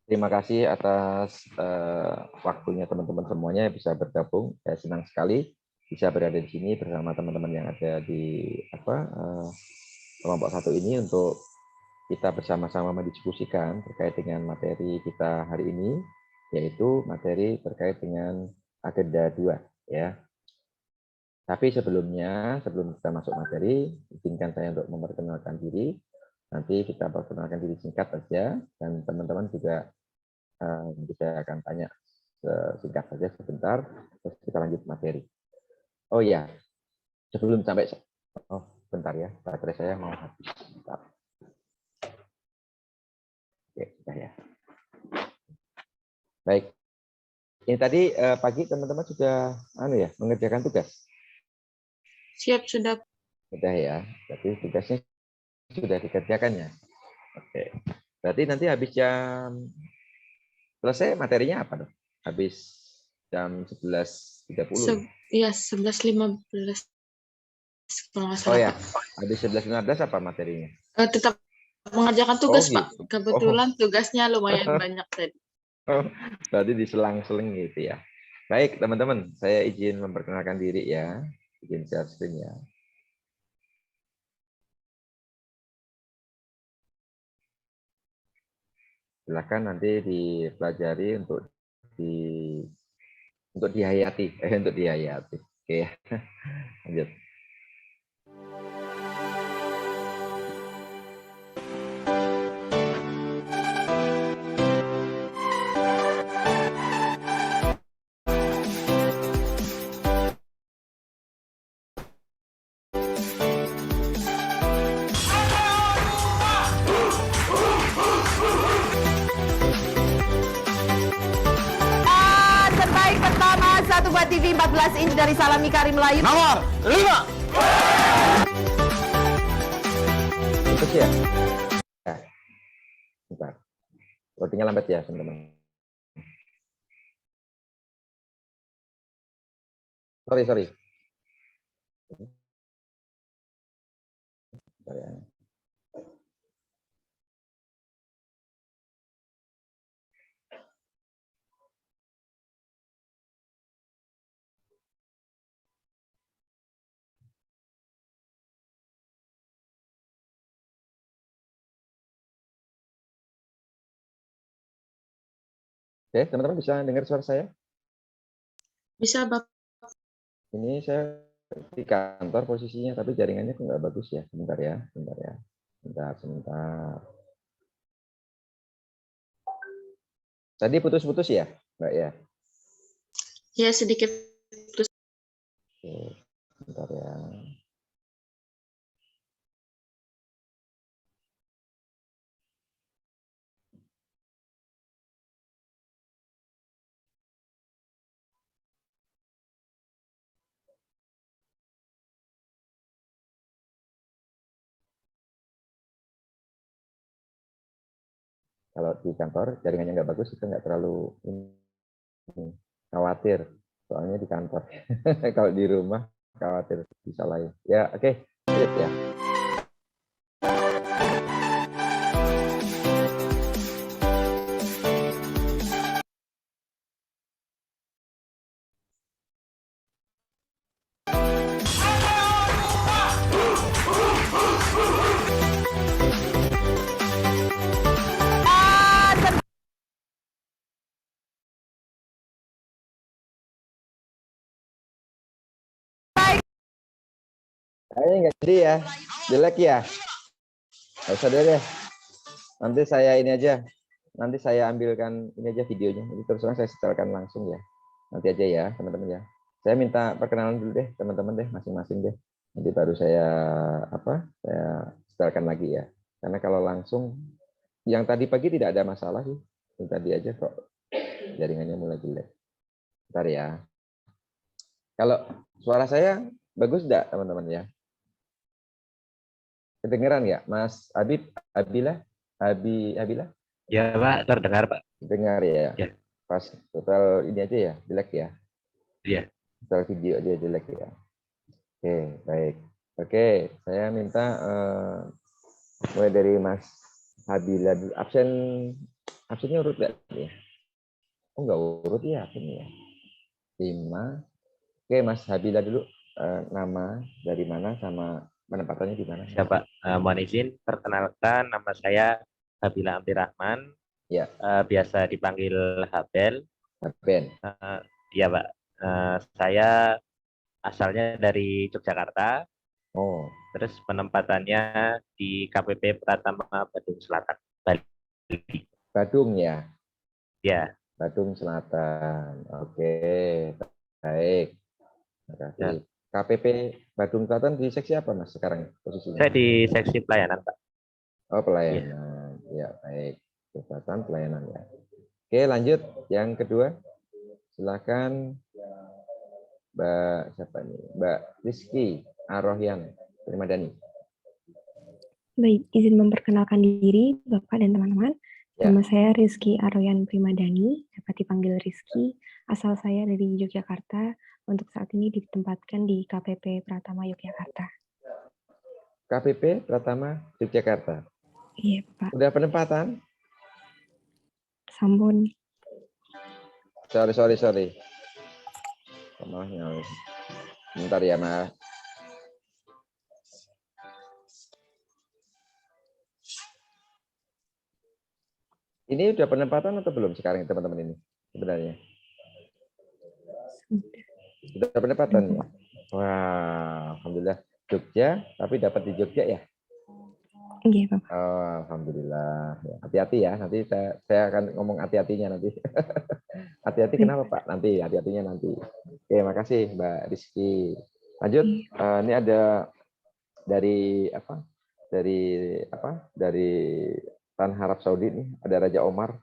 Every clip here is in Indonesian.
Terima kasih atas waktunya teman-teman semuanya bisa bergabung. Saya senang sekali bisa berada di sini bersama teman-teman yang ada di kelompok satu ini untuk kita bersama-sama mendiskusikan terkait dengan materi kita hari ini, yaitu materi terkait dengan agenda 2. Ya. Tapi sebelumnya, sebelum kita masuk materi, izinkan saya untuk memperkenalkan diri. Nanti kita perkenalkan diri singkat saja, dan teman-teman juga bisa akan tanya singkat saja sebentar, terus kita lanjut materi. Oh ya, sebelum sampai, bentar ya, baterai saya mau habis. Bentar. Oke, sudah ya. Baik, ini tadi pagi teman-teman sudah mengerjakan tugas. Siap, sudah. Sudah ya, berarti tugasnya sudah dikerjakan ya. Oke, berarti nanti habis jam selesai materinya apa dong? Habis jam 11.30. Iya, 11.15 kalau nggak Oh salah, ya, Pak. habis 11.15 apa materinya? Tetap mengerjakan tugas, gitu. Pak. Kebetulan tugasnya lumayan banyak tadi. Berarti diselang-seling gitu ya. Baik, teman-teman, saya izin memperkenalkan diri ya. Izin share screen ya. Silakan nanti dipelajari untuk dihayati, untuk dihayati. Oke ya. Lanjut. Terbaik pertama satu buat TV 14 inch dari Salami Karim Melayu. Nomor 5. Terus ya. Ya. Bentar. Loadingnya lambat ya, teman-teman. Sorry. Bentar ya. Oke, teman-teman bisa dengar suara saya? Bisa, Bapak. Ini saya di kantor posisinya, tapi jaringannya kok nggak bagus ya. Sebentar ya. Sebentar. Tadi putus-putus ya, Mbak ya? Ya, sedikit putus. Oke, sebentar ya. Kalau di kantor jaringannya nggak bagus, itu nggak terlalu khawatir. Soalnya di kantor. Kalau di rumah khawatir bisa lain. Ya, oke. Sip ya. Kayaknya nggak jadi ya. Jelek ya. Nggak usah deh. Nanti saya ini aja. Nanti saya ambilkan ini aja videonya. Jadi terus terang saya setelkan langsung ya. Nanti aja ya, teman-teman ya. Saya minta perkenalan dulu deh, teman-teman deh, masing-masing deh. Nanti baru saya saya setelkan lagi ya. Karena kalau langsung yang tadi pagi tidak ada masalah sih. Yang tadi aja kok jaringannya mulai jelek. Bentar ya. Kalau suara saya bagus enggak, teman-teman ya? Kedengeran nggak, Mas Abila? Ya, Pak, terdengar, Pak. Dengar ya. Ya. Pas total ini aja ya, jelek ya. Iya. Total video aja jelek ya. Oke, baik. Oke, saya minta mulai dari Mas Abila. Absen absennya urut nggak ya? Oh, nggak urut ya absennya ya. 5. Oke, Mas Habila dulu. Nama dari mana sama penempatannya di mana? Siapa? Mohon izin, perkenalkan nama saya Habila Amri Rahman, Ya, biasa dipanggil Habel. Ben. Iya Pak, saya asalnya dari Yogyakarta, Oh, terus penempatannya di KPP Pratama Badung Selatan, Bali. Badung ya. Ya, Badung Selatan. Oke, baik. Terima kasih. ya. KPP Badung Selatan di seksi apa, Mas, sekarang posisinya? Saya di seksi pelayanan Pak. Oh, Iya. pelayanan. Ya, baik. Selatan pelayanan ya. Oke, lanjut. Yang kedua, silakan Mbak siapa nih? Mbak Rizky Arohyan Primadani. Baik, izin memperkenalkan diri Bapak dan teman-teman. Ya. Nama saya Rizky Aroyan Primadani, dapat dipanggil Rizky. Asal saya dari Yogyakarta, untuk saat ini ditempatkan di KPP Pratama Yogyakarta. KPP Pratama Yogyakarta. Iya, Pak. Udah penempatan? Sampun. Sorry. Maaf, bentar ya, Mas. Ini udah penempatan atau belum sekarang teman-teman ini sebenarnya? Sudah penempatan ya? Wah, alhamdulillah. Jogja, tapi dapat di Jogja ya? Iya, Bapak. Oh, alhamdulillah. Ya, hati-hati ya, nanti saya akan ngomong hati-hatinya nanti. Hati-hati kenapa Pak? Nanti hati-hatinya nanti. Oke, makasih Mbak Rizky. Lanjut, ini ada dari apa? Dari Tanah Arab Saudi nih, ada Raja Omar.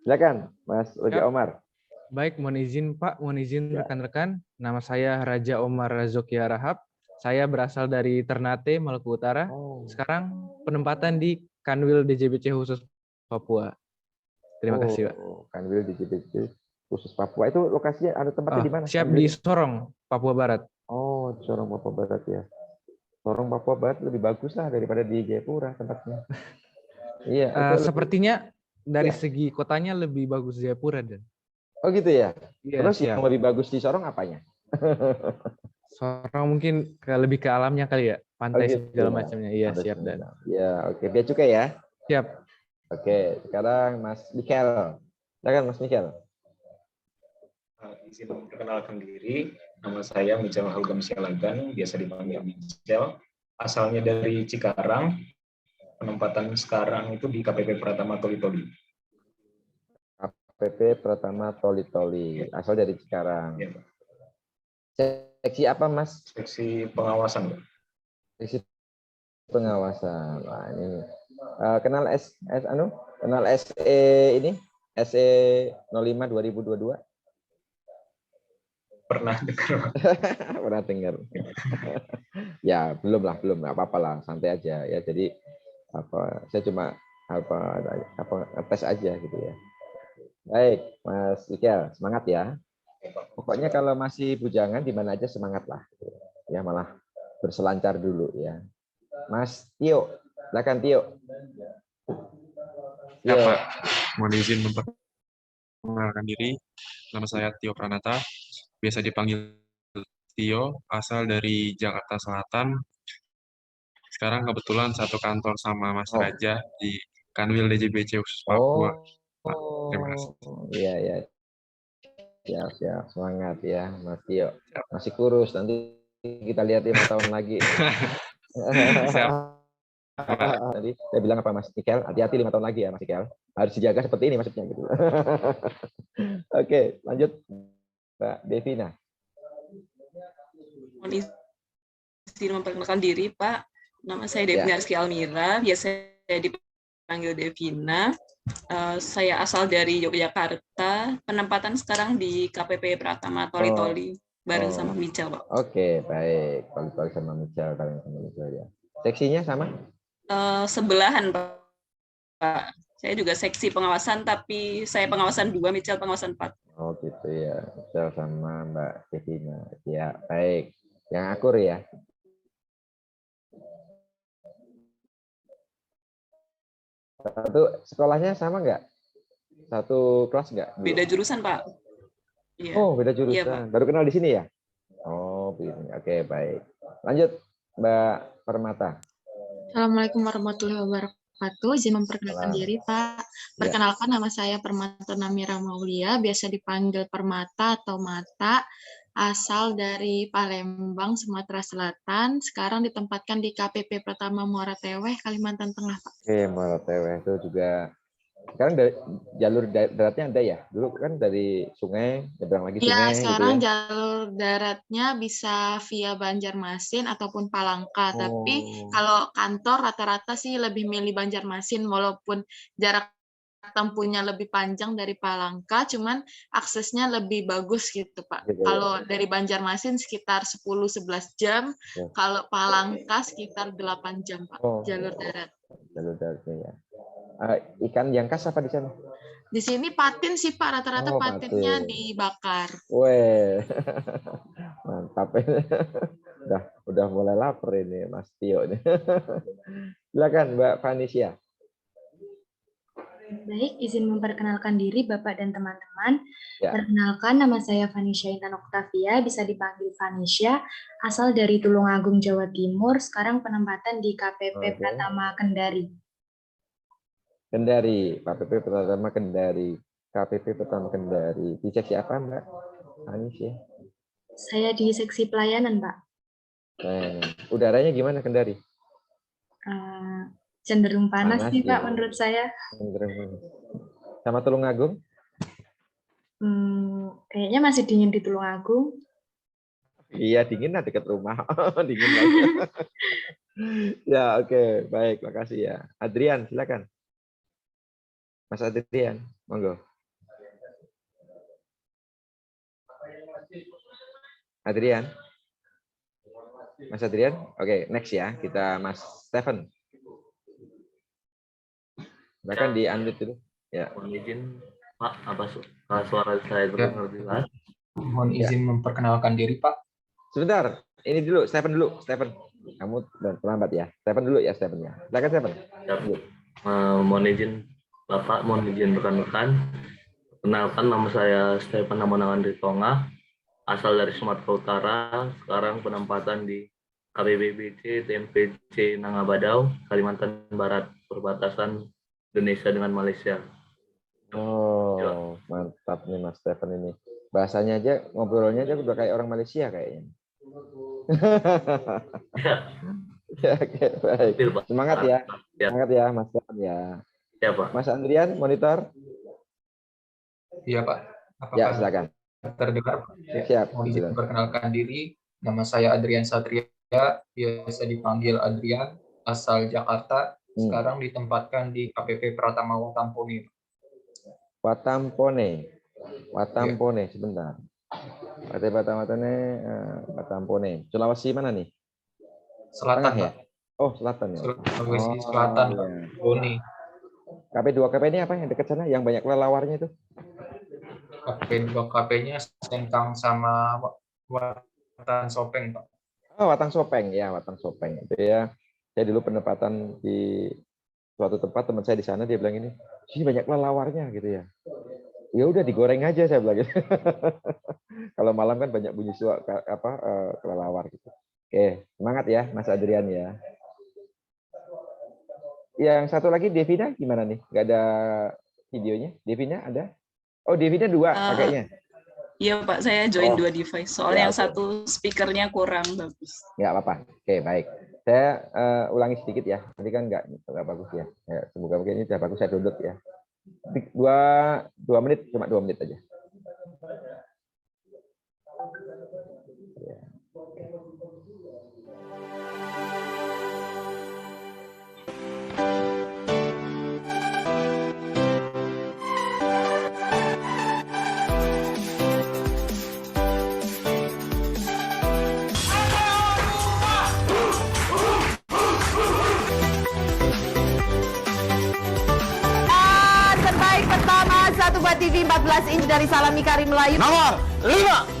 Silakan, Mas Raja Omar. Baik, mohon izin Pak, mohon izin Ya. rekan-rekan. Nama saya Raja Omar Zokia Rahab. Saya berasal dari Ternate, Maluku Utara. Oh. Sekarang penempatan di Kanwil DJBC khusus Papua. Terima kasih, Pak. Kanwil di JBC khusus Papua. Itu lokasinya ada tempatnya di mana? Siap Kanwil? di Sorong, Papua Barat. Oh, Sorong Papua Barat ya. Sorong Papua Barat lebih bagus lah daripada di Jayapura tempatnya. Iya. Sepertinya dari Ya. segi kotanya lebih bagus Jayapura dan. Oh gitu ya. Iya, Terus siap. yang lebih bagus di Sorong apanya? Sorong mungkin lebih ke alamnya kali ya, pantai gitu segala ya. macamnya. Iya, Ada siap dan. semua. Ya, oke. Bea cukai ya. Siap. Oke, sekarang Mas Michael. Silakan Mas Michael. Izin memperkenalkan diri, nama saya Michel Halgam Sialagan, biasa dipanggil Michel. Asalnya dari Cikarang, penempatan sekarang itu di KPP Pratama Toli-Toli. KPP Pratama Toli-Toli, asal dari Cikarang. Ya, Pak. Seksi apa Mas? Seksi pengawasan, Pak. Seksi pengawasan. Wah, ini kenal kenal SE ini SE 05 2022. Pernah dengar? Pernah dengar. Ya, belum nggak apa-apa lah, santai aja ya. Jadi saya cuma tes aja gitu ya. Baik, Mas Michael, semangat ya. Pokoknya kalau masih bujangan di mana aja semangat lah. Ya, malah berselancar dulu ya. Mas Tio, silakan Tio. Ya Pak, mohon izin memperkenalkan diri. Nama saya Tio Pranata, biasa dipanggil Tio, asal dari Jakarta Selatan. Sekarang kebetulan satu kantor sama Mas Raja di Kanwil DJBC khusus Papua. Terima kasih. Iya. Siap. Semangat ya, Mas Tio. Masih kurus, nanti kita lihat 5 tahun lagi. Siap. Tadi saya bilang apa Mas Michael? Hati-hati 5 tahun lagi ya Mas Michael. Harus dijaga seperti ini maksudnya gitu. Oke, lanjut Mbak Devina. Mohon izin memperkenalkan diri, Pak. Nama saya Devina Rizky Almira, biasa dipanggil Devina. Saya asal dari Yogyakarta. Penempatan sekarang di KPP Pratama Toli-Toli bareng sama Michel, Pak. Oke, baik. Toli-Toli sama Michel, ya. Seksinya sama? Sebelahan, Pak. Saya juga seksi pengawasan, tapi saya pengawasan 2, Michel pengawasan 4. Oh gitu ya, Michel sama Mbak Devina. Ya, baik. Yang akur ya. Satu sekolahnya sama nggak? Satu kelas nggak? dulu? Beda jurusan, Pak. Iya. Oh, beda Iya, Pak. jurusan. Baru kenal di sini ya? Oh, begini. Oke, baik. Lanjut, Mbak Permata. Assalamualaikum warahmatullahi wabarakatuh. Izin memperkenalkan Salam. diri, Pak. Ya. Perkenalkan, nama saya Permata Namira Maulia, biasa dipanggil Permata atau Mata, asal dari Palembang, Sumatera Selatan. Sekarang ditempatkan di KPP Pratama Muara Teweh, Kalimantan Tengah, Pak. Oke, Muara Teweh itu juga sekarang dari jalur daratnya ada ya? Dulu kan dari sungai, nyebrang lagi Ya, sungai sekarang gitu ya. jalur daratnya bisa via Banjarmasin ataupun Palangka. Tapi Oh. kalau kantor rata-rata sih lebih milih Banjarmasin, walaupun jarak tempuhnya lebih panjang dari Palangka, cuman aksesnya lebih bagus gitu, Pak. Gitu ya. Kalau dari Banjarmasin sekitar 10-11 jam, Ya. kalau Palangka sekitar 8 jam, Pak, Oh, jalur darat. jalur daratnya ya. Ikan yang khas apa di sana? Di sini patin sih, Pak, rata-rata Oh, patinnya patin. dibakar. Weh, mantap ini. Udah mulai lapar ini Mas Tio ini. Silakan Mbak Vanisia. Baik, izin memperkenalkan diri Bapak dan teman-teman. Ya. Perkenalkan, nama saya Vanisha Intan Oktavia, bisa dipanggil Vanisha, asal dari Tulungagung, Jawa Timur, sekarang penempatan di KPP Oke. Pratama Kendari. Kendari, KPP Pratama Kendari. KPP Pratama Kendari. Di seksi apa Mbak Vanisia? Saya di seksi pelayanan, Pak. Udaranya gimana Kendari? Cenderung panas sih, ya. Pak, menurut saya. Sama Tulungagung? Kayaknya masih dingin di Tulungagung. Iya, dingin lah dekat rumah. Dingin lagi. Ya, oke. Baik, makasih ya. Adrian, silakan. Mas Adrian, monggo. Adrian. Mas Adrian, oke, next ya. Kita Mas Stephen. Silakan di-unmute dulu. Ya. Mohon izin, Pak, apa suara saya terdengar jelas? Mohon izin memperkenalkan diri, Pak. Sebentar, ini dulu, Stephen dulu. Stephen, kamu terlambat ya. Stephen dulu ya, Stephen ya. Silakan Stephen. Mohon izin, Bapak, mohon izin rekan-rekan. Kenalkan, nama saya Stephen Namonangan Ritonga, asal dari Sumatera Utara, sekarang penempatan di KBBBC TMPC Nangabadau, Kalimantan Barat, perbatasan Indonesia dengan Malaysia. Oh, mantap nih Mas Stephen ini. Bahasanya aja, ngobrolnya aja udah kayak orang Malaysia kayaknya. Ya, oke, baik. Semangat ya. Semangat ya Mas Stephen ya. Ya, Pak. Mas Andrian, monitor. Iya, Pak. Apakah Ya, silakan. terdengar? Ya. Siap. Mohon izin memperkenalkan diri. Nama saya Adrian Satria, biasa dipanggil Adrian, asal Jakarta. Sekarang ditempatkan di KPP Pratama Watampone. Watampone, sebentar. KPP Watampone. Sulawesi mana nih? Selatan, Tengah ya? Oh, selatan ya. Sulawesi Selatan, ya. Boni. KP2KP ini apa yang dekat sana? Yang banyak kelelawarnya itu? KP2KP-nya Sengkang sama Watan Sopeng, Pak. Oh, Watang Sopeng ya, Watang Sopeng itu ya. Saya dulu penempatan di suatu tempat, teman saya di sana dia bilang ini, sini banyak lelawarnya gitu ya. Ya udah digoreng aja saya bilang gitu. Kalau malam kan banyak bunyi kelelawar gitu. Oke, semangat ya Mas Adrian ya. Yang satu lagi Devina gimana nih? Nggak ada videonya? Devina ada? Oh, Devina 2 pakainya. Iya Pak, saya join 2 device. Soalnya Ya, yang satu speakernya kurang bagus. Nggak apa-apa. Oke, baik. Saya ulangi sedikit ya. Tadi kan nggak bagus ya. Semoga ini sudah bagus, saya download ya. 2 menit, cuma 2 menit aja. Ya. Terbaik pertama, satu buat TV 14 inch dari Salami Karim Melayu. Nomor 5.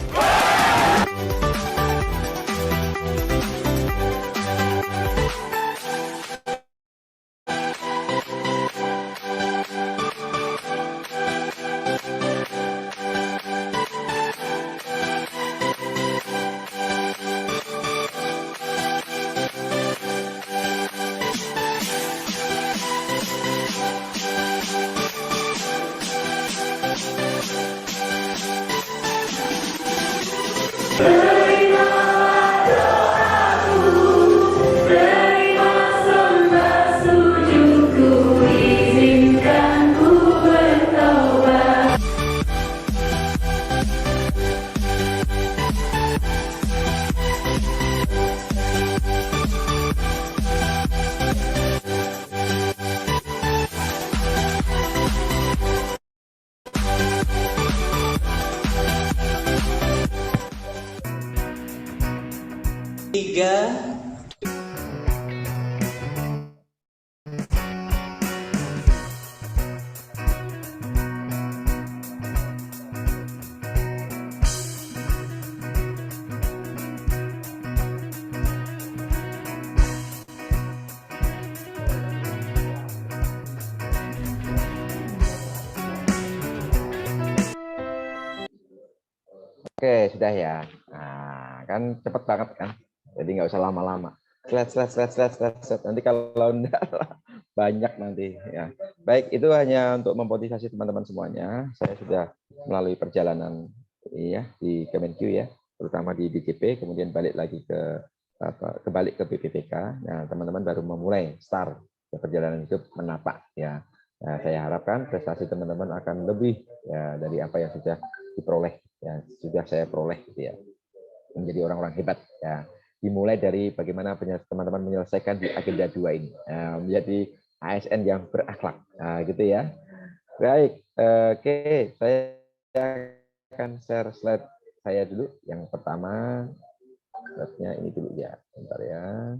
Oke, sudah ya. Nah, kan cepet banget kan. Jadi nggak usah lama-lama. Slide. Nanti kalau enggak banyak nanti ya. Baik, itu hanya untuk memotivasi teman-teman semuanya. Saya sudah melalui perjalanan ya di Kemenq ya, terutama di DJP, kemudian balik lagi kembali ke BPPK. Nah, teman-teman baru memulai start perjalanan hidup menapak ya. Nah, saya harapkan prestasi teman-teman akan lebih ya dari apa yang sudah diperoleh ya, sudah saya peroleh gitu ya. Menjadi orang-orang hebat ya. Dimulai dari bagaimana teman-teman menyelesaikan di agenda 2 ini. Menjadi ASN yang berakhlak. Nah, gitu ya. Baik, oke, saya akan share slide saya dulu. Yang pertama, slide-nya ini dulu ya. Bentar ya.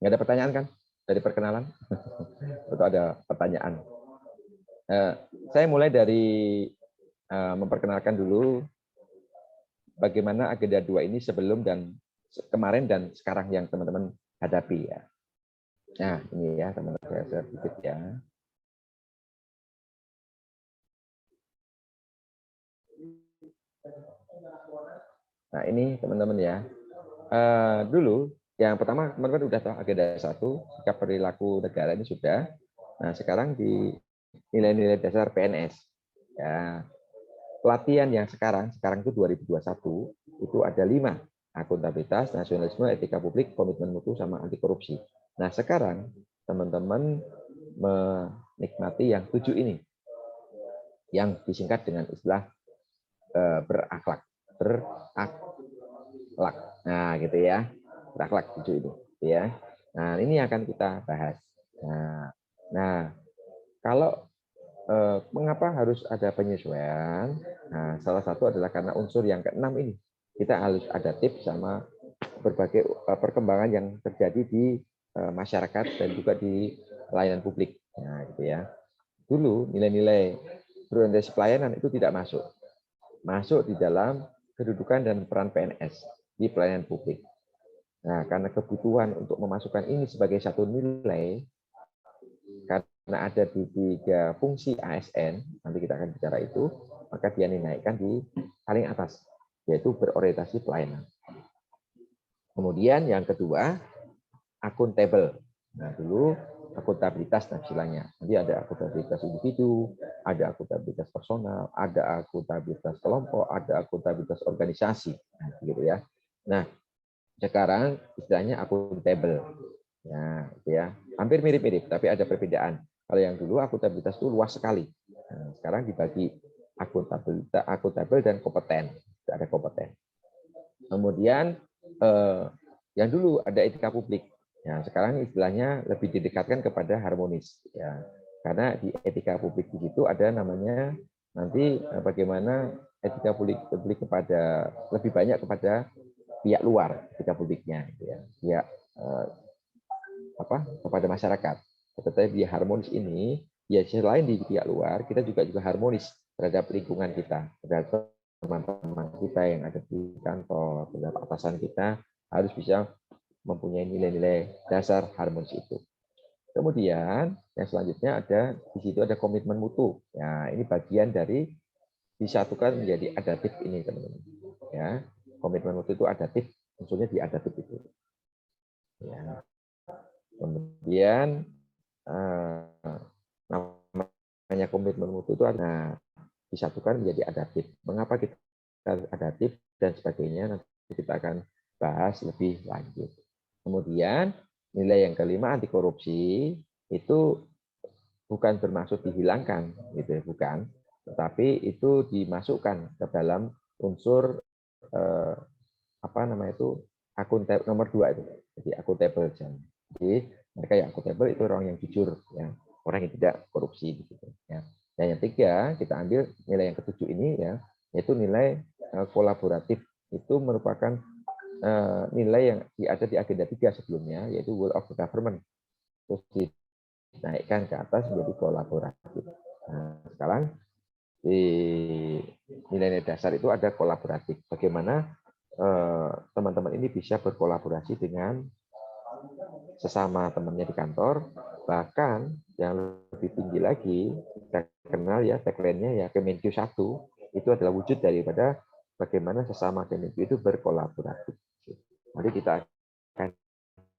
Nggak ada pertanyaan kan dari perkenalan? Atau ada pertanyaan? Saya mulai dari memperkenalkan dulu bagaimana agenda 2 ini sebelum dan kemarin dan sekarang yang teman-teman hadapi ya. Nah, ini ya teman-teman, saya sedikit ya. Nah, ini teman-teman ya. Dulu yang pertama teman-teman sudah tahu agenda 1, sikap perilaku negara ini sudah. Nah, sekarang di nilai-nilai dasar PNS. Ya. Pelatihan yang sekarang itu 2021 itu ada 5, akuntabilitas, nasionalisme, etika publik, komitmen mutu, sama anti korupsi. Nah, sekarang teman-teman menikmati yang 7 ini, yang disingkat dengan istilah berakhlak. Nah, gitu ya, berakhlak 7 ini, gitu ya. Nah, ini akan kita bahas. Nah, kalau mengapa harus ada penyesuaian? Nah, salah satu adalah karena unsur yang ke-6 ini. Kita harus adaptif sama berbagai perkembangan yang terjadi di masyarakat dan juga di pelayanan publik. Nah, gitu ya. Dulu nilai-nilai berorientasi pelayanan itu tidak masuk. Masuk di dalam kedudukan dan peran PNS di pelayanan publik. Nah, karena kebutuhan untuk memasukkan ini sebagai satu nilai, karena ada di 3 fungsi ASN, nanti kita akan bicara itu, maka dia dinaikkan di paling atas, yaitu berorientasi pelayanan. Kemudian yang kedua, akuntabel. Nah, dulu akuntabilitas istilahnya. Nanti ada akuntabilitas individu, ada akuntabilitas personal, ada akuntabilitas kelompok, ada akuntabilitas organisasi. Nah, gitu ya. Nah, sekarang istilahnya akuntabel. Ya, gitu ya. Hampir mirip-mirip, tapi ada perbedaan. Kalau yang dulu akuntabilitas itu luas sekali. Nah, sekarang dibagi akuntabel dan kompeten. Ada kompeten. Kemudian yang dulu ada etika publik. Ya, sekarang istilahnya lebih didekatkan kepada harmonis. Ya, karena di etika publik di situ ada namanya nanti bagaimana etika publik kepada lebih banyak kepada pihak luar etika publiknya, gitu ya. Pihak kepada masyarakat. Tetapi di harmonis ini, ya selain di pihak luar, kita juga harmonis terhadap lingkungan kita, terhadap teman-teman kita yang ada di kantor, terhadap atasan kita, harus bisa mempunyai nilai-nilai dasar harmonis itu. Kemudian yang selanjutnya di situ ada komitmen mutu. Ya, ini bagian dari disatukan menjadi adaptif ini, teman-teman. Ya, komitmen mutu itu adaptif, unsurnya di adaptif itu. Ya. Kemudian namanya komitmen mutu itu disatukan menjadi adaptif. Mengapa kita adaptif dan sebagainya, nanti kita akan bahas lebih lanjut. Kemudian nilai yang kelima, anti korupsi, itu bukan bermaksud dihilangkan, gitu, bukan, tetapi itu dimasukkan ke dalam unsur akuntabel nomor 2 itu, jadi akuntabel. Jadi mereka yang akuntabel itu orang yang jujur, ya, orang yang tidak korupsi, gitu. Ya. Dan yang 3 kita ambil nilai yang ke-7 ini, ya, yaitu nilai kolaboratif. Itu merupakan nilai yang ada di agenda 3 sebelumnya, yaitu World of Government, terus dinaikkan ke atas menjadi kolaboratif. Nah, sekarang di nilai dasar itu ada kolaboratif. Bagaimana teman-teman ini bisa berkolaborasi dengan sesama temannya di kantor, bahkan yang lebih tinggi lagi, kita kenal ya tagline-nya ya Kemenq 1, itu adalah wujud daripada bagaimana sesama individu itu berkolaboratif. Nanti kita akan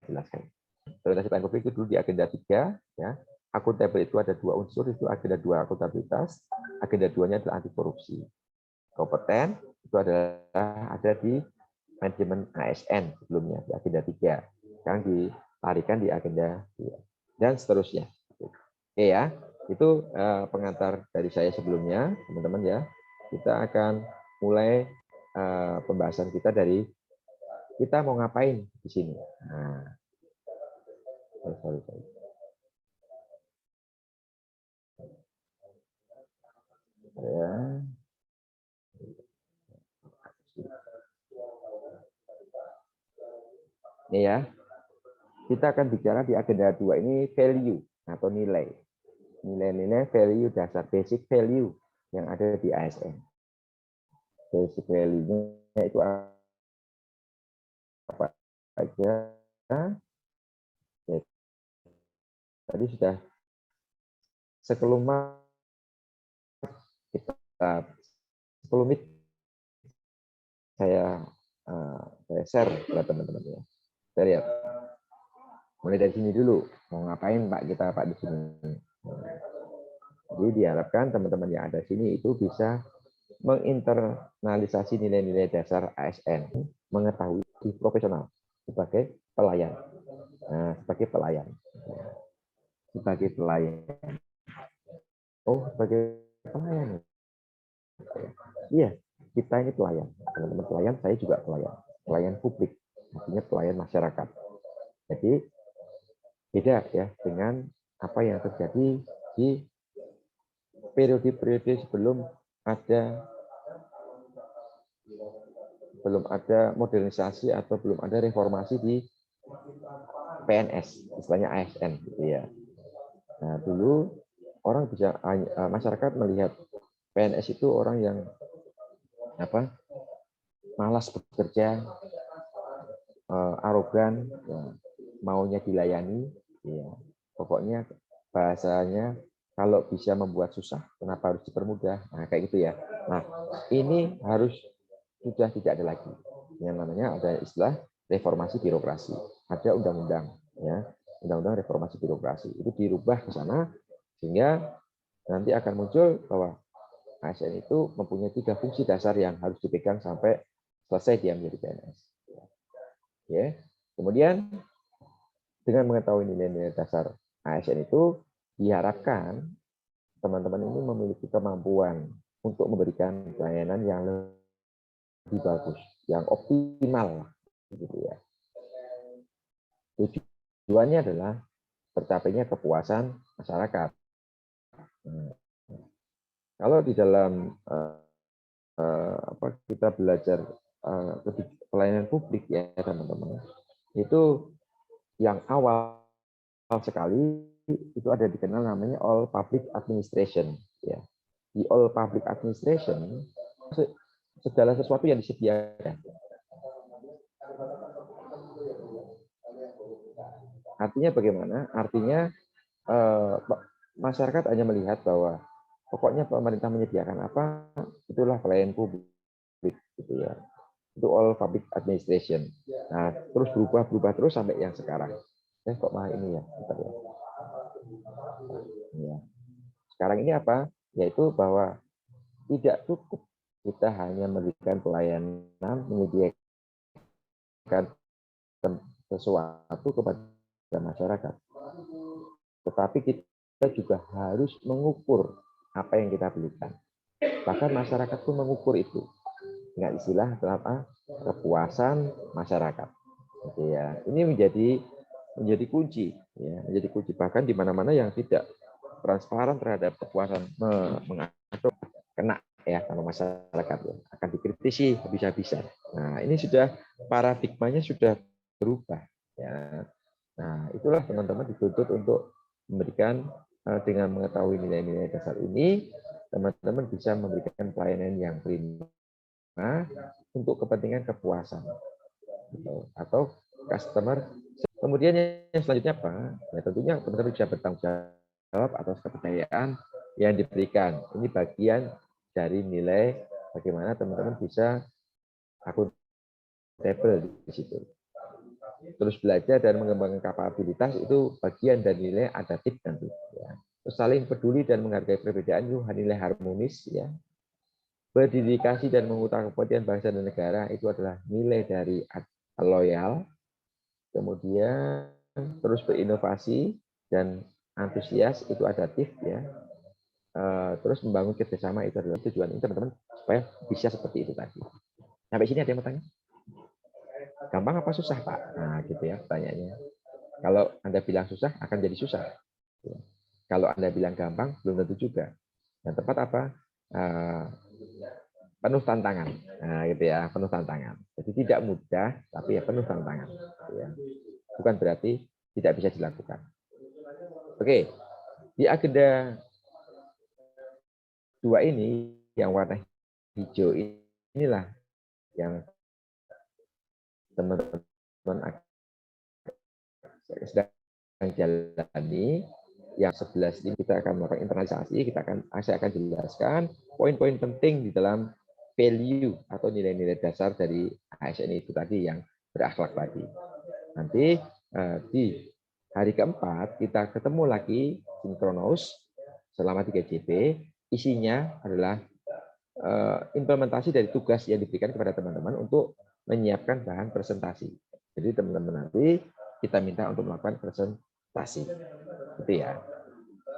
jelaskan. Implementasi plan konflik itu dulu di agenda 3, ya. Akuntabel itu ada 2 unsur, itu agenda 2 akuntabilitas, agenda 2-nya adalah anti korupsi. Kompeten itu adalah ada di manajemen ASN sebelumnya di agenda 3. Sekarang dilarikan di agenda 2 dan seterusnya. Oke ya, itu pengantar dari saya sebelumnya, teman-teman ya. Kita akan mulai pembahasan kita dari kita mau ngapain di sini. Nah, sorry. Ya. Ini ya, kita akan bicara di agenda 2 ini value atau nilai. Nilai-nilai value dasar, basic value yang ada di ASN. Basic value-nya itu apa aja? Ya, tadi sudah sekelumit kita saya share ke teman-teman ya. Saya lihat. Mulai dari sini dulu. Mau ngapain Pak kita Pak di sini? Jadi diharapkan teman-teman yang ada di sini itu bisa menginternalisasi nilai-nilai dasar ASN, mengetahui di profesional sebagai pelayan. Nah, sebagai pelayan. Sebagai pelayan. Oh, sebagai pelayan. Iya, kita ini pelayan. Teman-teman pelayan, saya juga pelayan. Pelayan publik, artinya pelayan masyarakat. Jadi beda ya dengan apa yang terjadi di periode-periode sebelum ada modernisasi atau belum ada reformasi di PNS, istilahnya ASN gitu ya. Nah, dulu orang bisa masyarakat melihat PNS itu orang yang malas bekerja, arogan, ya, maunya dilayani, ya. Pokoknya bahasanya kalau bisa membuat susah, kenapa harus dipermudah? Nah, kayak gitu ya. Nah, ini sudah tidak ada lagi. Yang namanya ada istilah reformasi birokrasi. Ada undang-undang, ya, undang-undang reformasi birokrasi. Itu dirubah ke sana sehingga nanti akan muncul bahwa ASN itu mempunyai 3 fungsi dasar yang harus dipegang sampai selesai dia menjadi PNS. Ya. Kemudian dengan mengetahui nilai-nilai dasar ASN itu diharapkan teman-teman ini memiliki kemampuan untuk memberikan pelayanan yang lebih bagus, yang optimal, gitu ya. Tujuannya adalah tercapainya kepuasan masyarakat. Kalau di dalam kita belajar pelayanan publik ya teman-teman, itu yang awal sekali itu ada dikenal namanya all public administration ya. Di all public administration segala sesuatu yang disediakan. Artinya bagaimana? Artinya masyarakat hanya melihat bahwa pokoknya pemerintah menyediakan apa, itulah pelayanan publik gitu ya. Itu all public administration. Nah, terus berubah terus sampai yang sekarang. Kok malah ini ya, bentar ya. Ya. Sekarang ini apa? Yaitu bahwa tidak cukup kita hanya memberikan pelayanan, menyediakan sesuatu kepada masyarakat. Tetapi kita juga harus mengukur apa yang kita berikan. Bahkan masyarakat pun mengukur itu. Dengan istilah apa? Kepuasan masyarakat. Gitu ya. Ini menjadi kunci, ya, menjadi kunci. Bahkan di mana-mana yang tidak transparan terhadap kepuasan mengatur kena ya sama masyarakat ya, akan dikritisi habis-habisan. Nah, ini sudah paradigmanya sudah berubah ya. Nah, itulah teman-teman dituntut untuk memberikan dengan mengetahui nilai-nilai dasar ini, teman-teman bisa memberikan pelayanan yang prima untuk kepentingan kepuasan atau customer. Kemudian yang selanjutnya apa? Ya, tentunya teman-teman bisa bertanggung jawab atas kepercayaan yang diberikan. Ini bagian dari nilai bagaimana teman-teman bisa akuntabel di situ. Terus belajar dan mengembangkan kapabilitas itu bagian dari nilai adaptif nanti. Ya. Terus saling peduli dan menghargai perbedaan itu nilai harmonis. Ya. Berdedikasi dan mengutamakan kepentingan bangsa dan negara itu adalah nilai dari loyal. Kemudian terus berinovasi dan antusias itu adaptif. Ya. Terus membangun kerjasama itu adalah tujuan ini teman-teman supaya bisa seperti itu tadi. Sampai sini ada yang mau tanya? Gampang apa susah, Pak? Nah, gitu ya pertanyaannya. Kalau Anda bilang susah, akan jadi susah. Kalau Anda bilang gampang, belum tentu juga. Yang tepat apa? Penuh tantangan. Nah, gitu ya, penuh tantangan. Jadi tidak mudah, tapi ya penuh tantangan. Ya. Bukan berarti tidak bisa dilakukan. Oke, di agenda 2 ini, yang warna hijau inilah yang teman-teman sedang jalani. Yang 11 ini kita akan melakukan internalisasi, saya akan jelaskan poin-poin penting di dalam value atau nilai-nilai dasar dari ASN itu tadi yang berakhlak tadi. Nanti di hari keempat kita ketemu lagi sinkronus selama 3 JP, isinya adalah implementasi dari tugas yang diberikan kepada teman-teman untuk menyiapkan bahan presentasi. Jadi teman-teman nanti kita minta untuk melakukan presentasi. Gitu ya.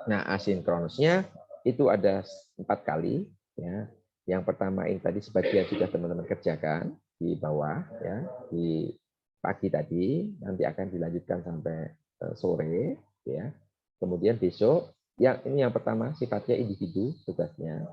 Nah, asinkronusnya itu ada 4 kali. Ya. Yang pertama ini tadi sebagian sudah teman-teman kerjakan di bawah, ya, di pagi tadi, nanti akan dilanjutkan sampai sore. Ya. Kemudian besok, yang pertama sifatnya individu tugasnya.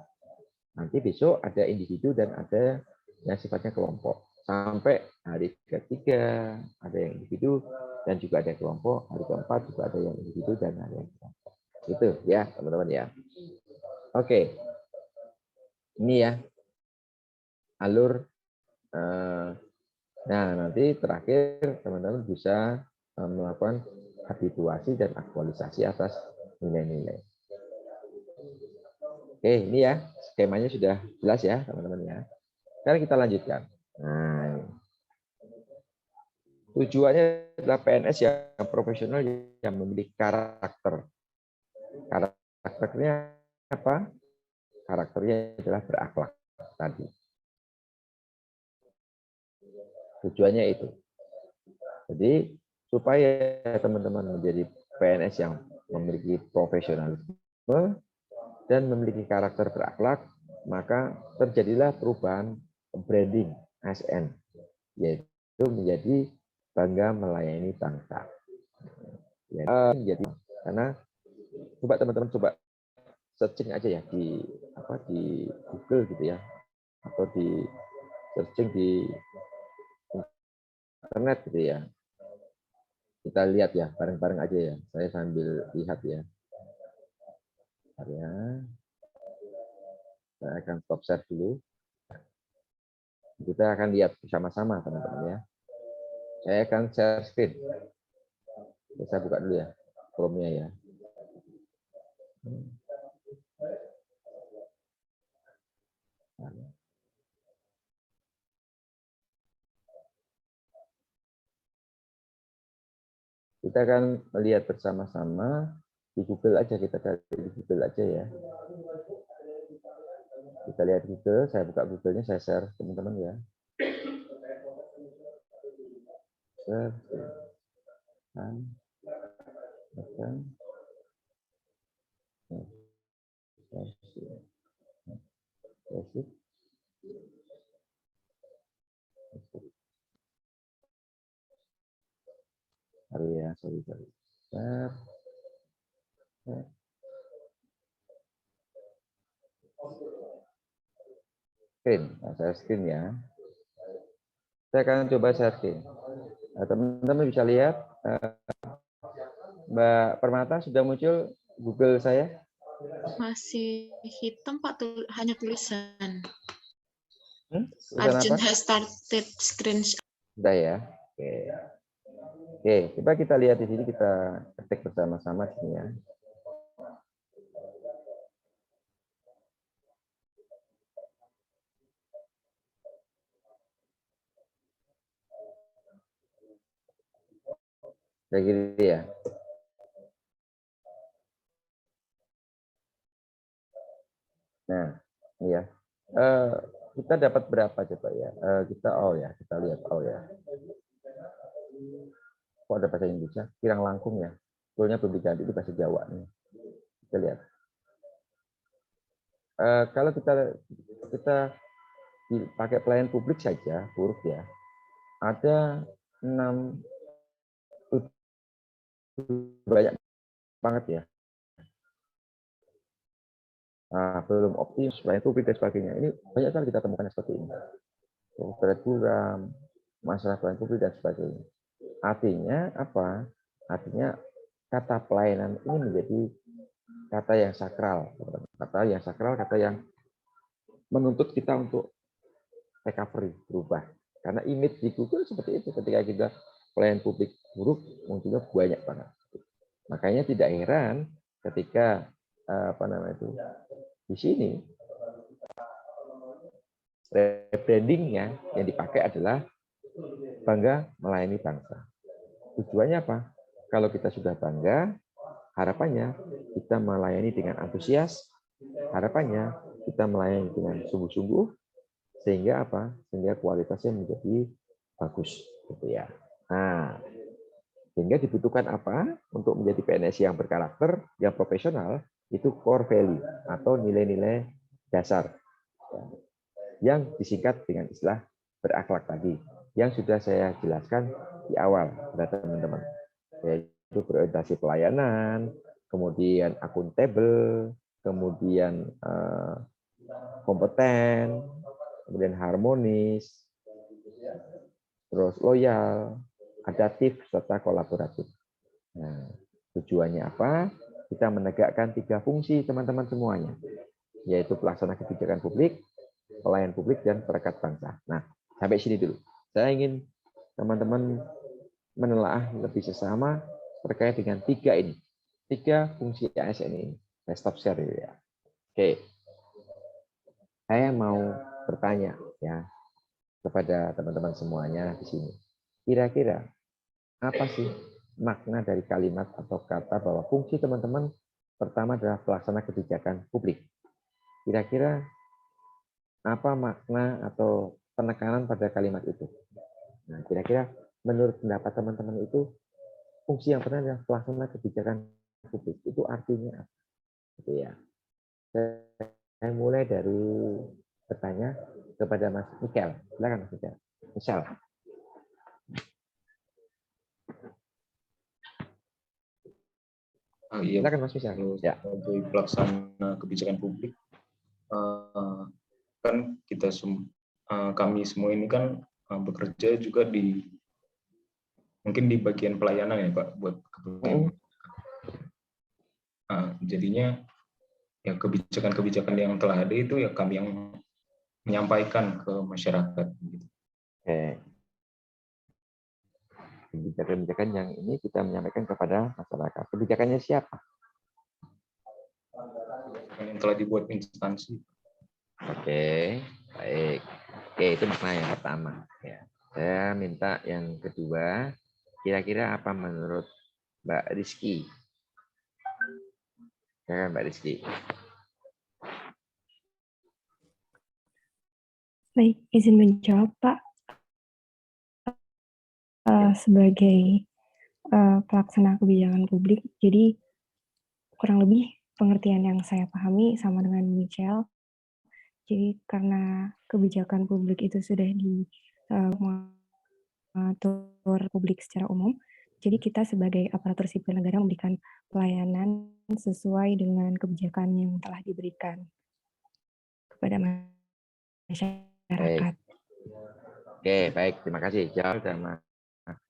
Nanti besok ada individu dan ada yang sifatnya kelompok. Sampai hari ketiga ada yang individu dan juga ada kelompok. Hari keempat juga ada yang individu dan ada yang kelompok. Itu ya teman-teman ya. Oke. Ini ya alur. Nah nanti terakhir teman-teman bisa melakukan habituasi dan aktualisasi atas nilai-nilai. Oke, ini ya skemanya sudah jelas ya teman-teman ya. Sekarang kita lanjutkan. Nah, tujuannya adalah PNS yang profesional yang memiliki karakter. Karakternya apa? Karakternya adalah berakhlak tadi. Tujuannya itu. Jadi supaya teman-teman menjadi PNS yang memiliki profesionalisme dan memiliki karakter berakhlak, maka terjadilah perubahan branding ASN, yaitu menjadi bangga melayani bangsa. Jadi karena coba teman-teman coba searching aja ya di Google gitu ya, atau di searching di internet gitu ya. Kita lihat ya bareng-bareng aja ya. Saya sambil lihat ya. Saya akan stop share dulu. Kita akan lihat bersama-sama teman-teman ya. Saya akan share screen. Saya buka dulu ya Chrome-nya ya. Kita akan melihat bersama-sama di Google aja, kita cari di Google aja ya. Kita lihat Google, saya buka Google-nya, saya share teman-teman ya. Sorry. Screen, saya screen ya. Saya akan coba share screen. Teman-teman bisa lihat, Mbak Permata sudah muncul Google saya? Masih hitam Pak, hanya tulisan. Tulisan Arjun apa? has started screen. Sudah ya. Oke, coba kita lihat di sini, kita ketik bersama-sama sini ya. Kayak gitu ya. Nah, iya. Kita dapat berapa coba ya? Kita kita lihat ya. Kok ada bahasa Inggrisnya? Kirang langkung ya. Sebetulnya belum diganti di bahasa Jawa nih. Kita lihat. Kalau kita pakai pelayan publik saja, huruf ya, ada 6, banyak banget ya. Belum optimis, pelayan publik dan sebagainya. Ini banyak sekali kita temukan seperti ini. Program, masalah pelayan publik dan sebagainya. Artinya apa? Artinya kata pelayanan ini menjadi kata yang sakral. Kata yang sakral, kata yang menuntut kita untuk recovery, berubah. Karena image di Google seperti itu. Ketika kita pelayan publik buruk, munculnya banyak banget. Makanya tidak heran ketika di sini rebrandingnya yang dipakai adalah bangga melayani bangsa. Tujuannya apa? Kalau kita sudah bangga, harapannya kita melayani dengan antusias, harapannya kita melayani dengan sungguh-sungguh, sehingga apa? Sehingga kualitasnya menjadi bagus, gitu ya. Nah, sehingga dibutuhkan apa untuk menjadi PNS yang berkarakter, yang profesional, itu core value atau nilai-nilai dasar yang disingkat dengan istilah berakhlak tadi, yang sudah saya jelaskan di awal pada teman-teman, yaitu berorientasi pelayanan, kemudian akuntabel, kemudian kompeten, kemudian harmonis, terus loyal, adaptif, serta kolaboratif. Nah, tujuannya apa? Kita menegakkan 3 fungsi teman-teman semuanya, yaitu pelaksana kebijakan publik, pelayan publik, dan perekat bangsa. Nah, sampai sini dulu. Saya ingin teman-teman menelaah lebih sesama terkait dengan 3 ini. 3 fungsi ASN ini. Saya stop share ya. Oke. Saya mau bertanya ya kepada teman-teman semuanya di sini. Kira-kira apa sih makna dari kalimat atau kata bahwa fungsi teman-teman pertama adalah pelaksana kebijakan publik? Kira-kira apa makna atau penekanan pada kalimat itu? Nah, kira-kira menurut pendapat teman-teman itu fungsi yang pertama adalah pelaksana kebijakan publik. Itu artinya apa? Gitu ya. Saya mulai dari bertanya kepada Mas Michael. Silakan Mas Michael. Misal. Iya, silakan Mas Michael. Ya. Sebagai pelaksana kebijakan publik, kan kita kami semua ini kan bekerja juga mungkin di bagian pelayanan ya Pak, buat kebutuhan. Jadinya ya kebijakan-kebijakan yang telah ada itu ya kami yang menyampaikan ke masyarakat. Oke. Kebijakan-kebijakan yang ini kita menyampaikan kepada masyarakat. Kebijakannya siapa? Yang telah dibuat instansi. Oke, baik. Oke, itu makna yang pertama. Ya. Saya minta yang kedua. Kira-kira apa menurut Mbak Rizky? Ya, Mbak Rizky. Baik, izin menjawab, Pak. Sebagai pelaksana kebijakan publik, jadi kurang lebih pengertian yang saya pahami sama dengan Michelle. Jadi karena kebijakan publik itu sudah mengatur publik secara umum, jadi kita sebagai aparatur sipil negara memberikan pelayanan sesuai dengan kebijakan yang telah diberikan kepada masyarakat. Oke, baik. Terima kasih. Jawab sama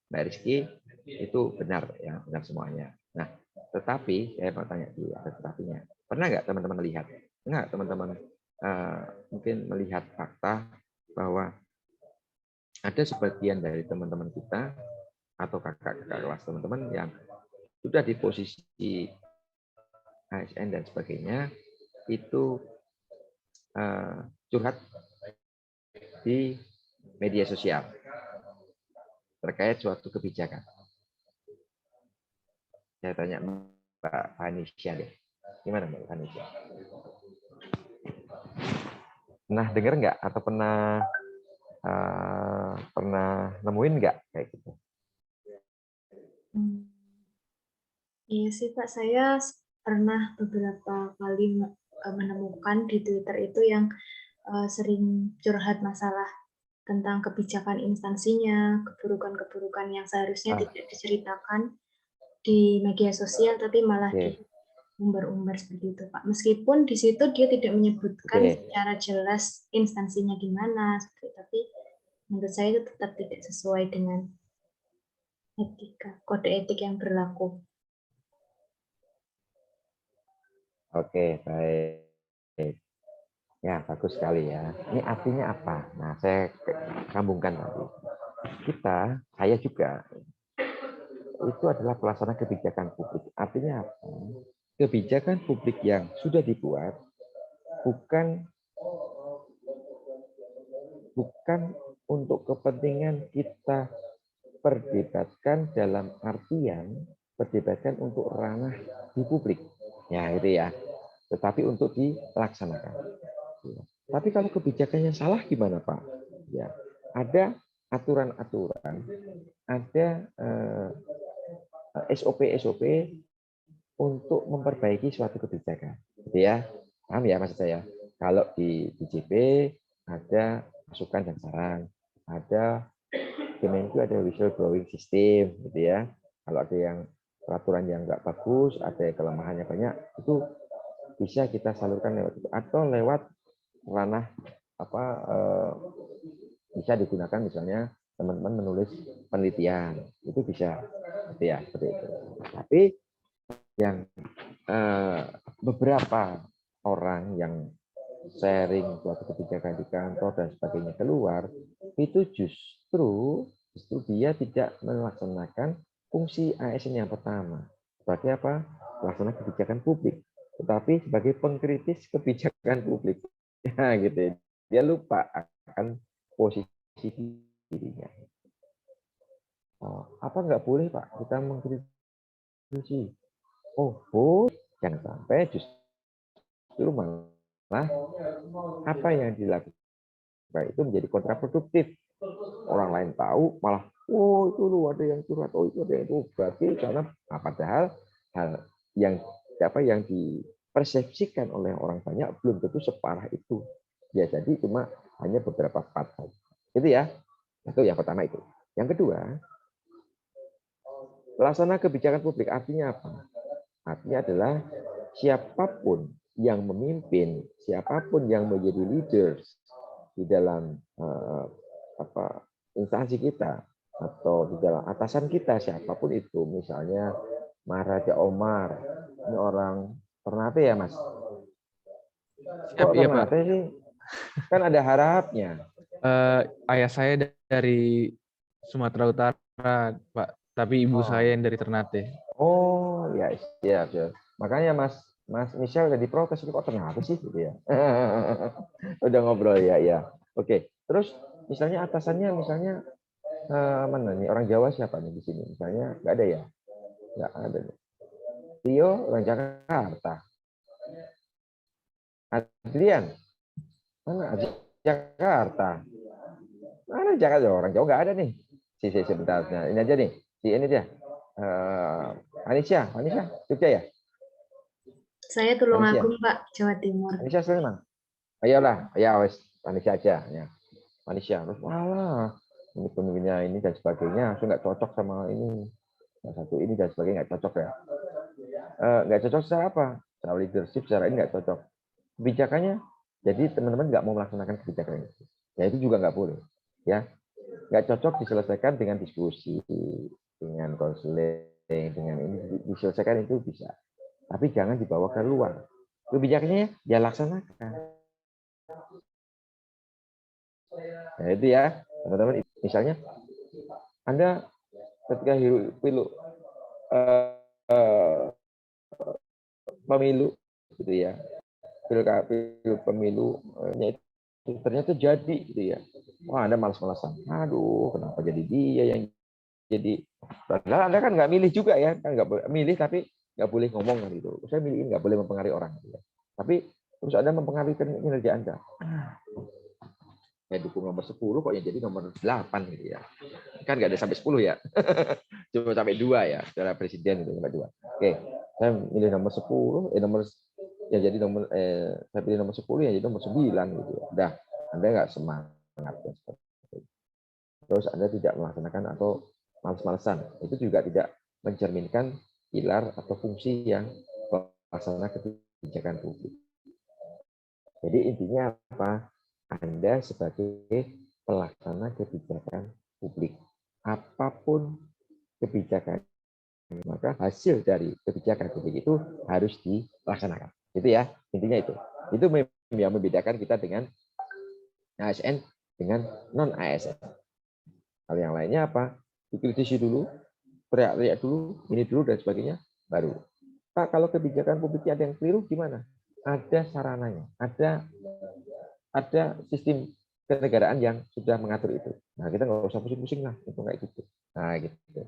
Mbak Rizky itu benar ya, benar semuanya. Nah, tetapi saya mau tanya dulu, ada tetapinya. Pernah nggak teman-teman melihat? Nggak teman-teman mungkin melihat fakta bahwa ada sebagian dari teman-teman kita atau kakak-kakak kelas teman-teman yang sudah di posisi ASN dan sebagainya itu curhat di media sosial terkait suatu kebijakan. saya tanya Mbak Vanisha deh. Gimana Mbak Vanisha? Pernah dengar nggak atau pernah nemuin nggak kayak gitu? Iya sih Pak, saya pernah beberapa kali menemukan di Twitter itu yang sering curhat masalah tentang kebijakan instansinya, keburukan-keburukan yang seharusnya tidak diceritakan di media sosial, tapi malah diumbar-umbar seperti itu Pak. Meskipun di situ dia tidak menyebutkan secara jelas instansinya di mana, tapi menurut saya itu tetap tidak sesuai dengan etika, kode etik yang berlaku. Oke, baik. Ya, bagus sekali ya. Ini artinya apa? Nah, saya sambungkan tadi. Saya juga, itu adalah pelaksana kebijakan publik. Artinya apa? Kebijakan publik yang sudah dibuat bukan untuk kepentingan kita perdebatkan dalam artian perdebatkan untuk ranah di publik. Ya, itu ya. Tetapi untuk dilaksanakan. Tapi kalau kebijakannya salah gimana Pak? Ya, ada aturan-aturan, ada SOP-SOP untuk memperbaiki suatu kebijakan. Gitu ya. Paham ya maksud saya? Kalau di JP ada masukan dan saran, ada Kemenku ada whistleblowing system, gitu ya. Kalau ada yang peraturan yang nggak bagus, ada kelemahannya banyak, itu bisa kita salurkan lewat itu atau lewat ranah bisa digunakan misalnya teman-teman menulis penelitian, itu bisa, gitu ya, seperti itu. Tapi yang beberapa orang yang sharing suatu kebijakan di kantor dan sebagainya keluar, itu justru dia tidak melaksanakan fungsi ASN yang pertama. Sebagai apa? Pelaksana kebijakan publik. Tetapi sebagai pengkritis kebijakan publik. Ya, gitu. Dia lupa akan posisi dirinya. Apa nggak boleh, Pak, kita mengkritisi? Oh, boleh. Jangan sampai justru malah apa yang dilakukan itu menjadi kontraproduktif. Orang lain tahu, malah, oh itu lu ada yang curhat, oh itu ada yang itu. Berarti karena padahal hal yang dipersepsikan oleh orang banyak belum tentu separah itu. Ya jadi cuma hanya beberapa part saja. Itu ya. Itu yang pertama itu. Yang kedua, pelaksana kebijakan publik artinya apa? Artinya adalah siapapun yang memimpin, siapapun yang menjadi leaders di dalam instansi kita atau di dalam atasan kita, siapapun itu, misalnya Maharaja Omar, ini orang Ternate ya Mas? Kok Ternate sih? Kan ada harapnya. Ayah saya dari Sumatera Utara, Pak, tapi ibu saya yang dari Ternate. Oh ya, siap. Makanya Mas Michelle udah diprotes, kok Ternate sih gitu ya. Udah ngobrol ya. Oke. Terus misalnya atasannya misalnya mana nih orang Jawa siapa nih di sini? Misalnya nggak ada ya? Nggak ada. Tio orang Jakarta. Adrian mana Jakarta? Mana Jakarta orang Jawa nggak ada nih. Sebentar. Nah, ini aja nih. Ini dia. Anisha, Jogja ya? Saya Tulungagung Pak, Jawa Timur. Anisha Sleman. Ayolah, ya wes Anisha aja ya. Anisha, terus malah ini pemimpinnya ini dan sebagainya, saya nggak cocok sama ini. Satu ini dan sebagainya nggak cocok ya. Nggak cocok secara apa? Secara leadership, secara ini nggak cocok. Kebijakannya, jadi teman-teman nggak mau melaksanakan kebijakan itu. Ya itu juga nggak boleh. Ya, nggak cocok diselesaikan dengan diskusi, dengan konseling, dengan ini diselesaikan itu bisa. Tapi jangan dibawa ke luar. Kebijakannya ya laksanakan. Nah itu ya, teman-teman. Misalnya, Anda ketika pemilu, gitu ya, pemilu itu ternyata jadi, gitu ya. Wah, Anda malas-malasan. Aduh, kenapa jadi dia yang jadi padahal Anda kan nggak milih juga ya, kan nggak boleh milih tapi nggak boleh ngomong kan gitu. Saya milih ini nggak boleh mempengaruhi orang. Gitu ya. Tapi terus Anda mempengaruhi kinerja Anda. Saya dukung nomor 10 kok yang jadi nomor 8 gitu ya. Kan nggak ada sampai 10 ya. Cuma sampai 2 ya, secara presiden itu sampai 2. Oke, saya milih nomor 10, nomor yang jadi nomor saya pilih nomor 10 yang jadi nomor 9 gitu ya. Udah, Anda nggak semangat. Terus Anda tidak melaksanakan atau males-malesan. Itu juga tidak mencerminkan pilar atau fungsi yang pelaksana kebijakan publik. Jadi intinya apa? Anda sebagai pelaksana kebijakan publik. Apapun kebijakan, maka hasil dari kebijakan publik itu harus dilaksanakan. Gitu ya, intinya itu. Itu yang membedakan kita dengan ASN dengan non-ASN. Hal yang lainnya apa? Dikritisi dulu, teriak-teriak dulu, ini dulu dan sebagainya, baru. Pak, kalau kebijakan publiknya ada yang keliru gimana? Ada sarananya, ada sistem kenegaraan yang sudah mengatur itu. Nah, kita nggak usah pusing-pusing lah untuk kayak gitu. Nah, gitu.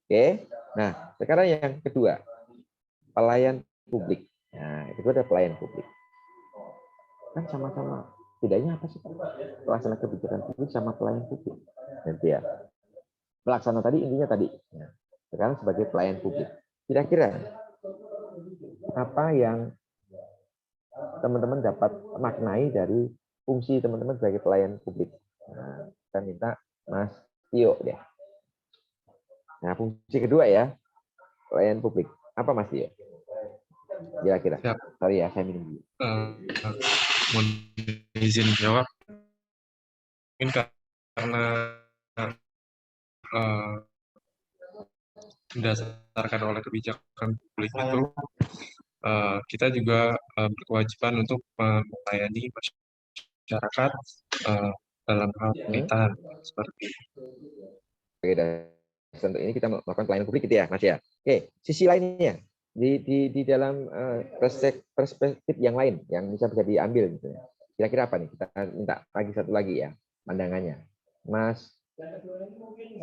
Oke. Nah, sekarang yang kedua, pelayan publik. Nah, itu ada pelayan publik. Kan sama-sama. Bedanya apa sih? Pelaksana kebijakan publik sama pelayan publik. Nanti ya. Pelaksana tadi intinya tadi. Nah, sekarang sebagai pelayan publik. Kira-kira apa yang teman-teman dapat maknai dari fungsi teman-teman sebagai pelayan publik? Nah, saya minta Mas Tio deh. Nah, fungsi kedua ya, pelayan publik. Apa Mas Tio? Kira-kira. Sorry ya, saya minum dulu. Mohon izin jawab. Mungkin karena berdasarkan oleh kebijakan publik itu, kita juga berkewajiban untuk melayani masyarakat dalam hal pemerintahan seperti itu. Oke, dan untuk ini kita melakukan pelayanan publik gitu ya, Mas ya. Oke, sisi lainnya di dalam perspektif yang lain yang bisa diambil gitu ya. Kira-kira apa nih? Kita minta lagi satu lagi ya pandangannya. Mas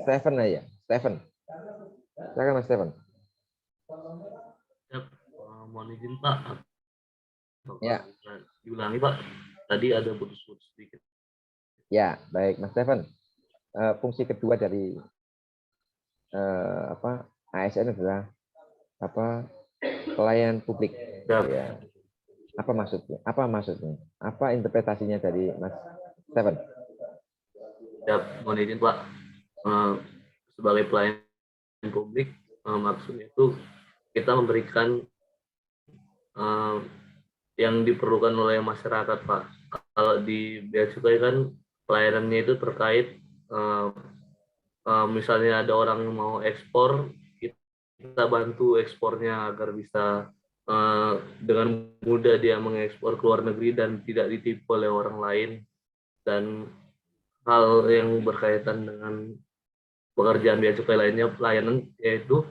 Stephen aja. Stephen. Silakan Mas Stephen. Mohon izin Pak. Ya. Diulangi Pak. Tadi ada putus-putus sedikit. Ya, baik Mas Stephen. Fungsi kedua dari ASN adalah pelayan publik. Ya. Apa maksudnya? Apa interpretasinya dari Mas Stephen? Ya, mohon izin Pak. Sebagai pelayan publik, maksudnya itu kita memberikan yang diperlukan oleh masyarakat Pak. Kalau di Bea Cukai kan pelayanannya itu terkait misalnya ada orang yang mau ekspor, kita bantu ekspornya agar bisa dengan mudah dia mengekspor ke luar negeri dan tidak ditipu oleh orang lain. Dan hal yang berkaitan dengan pekerjaan bea cukai lainnya, pelayanan, yaitu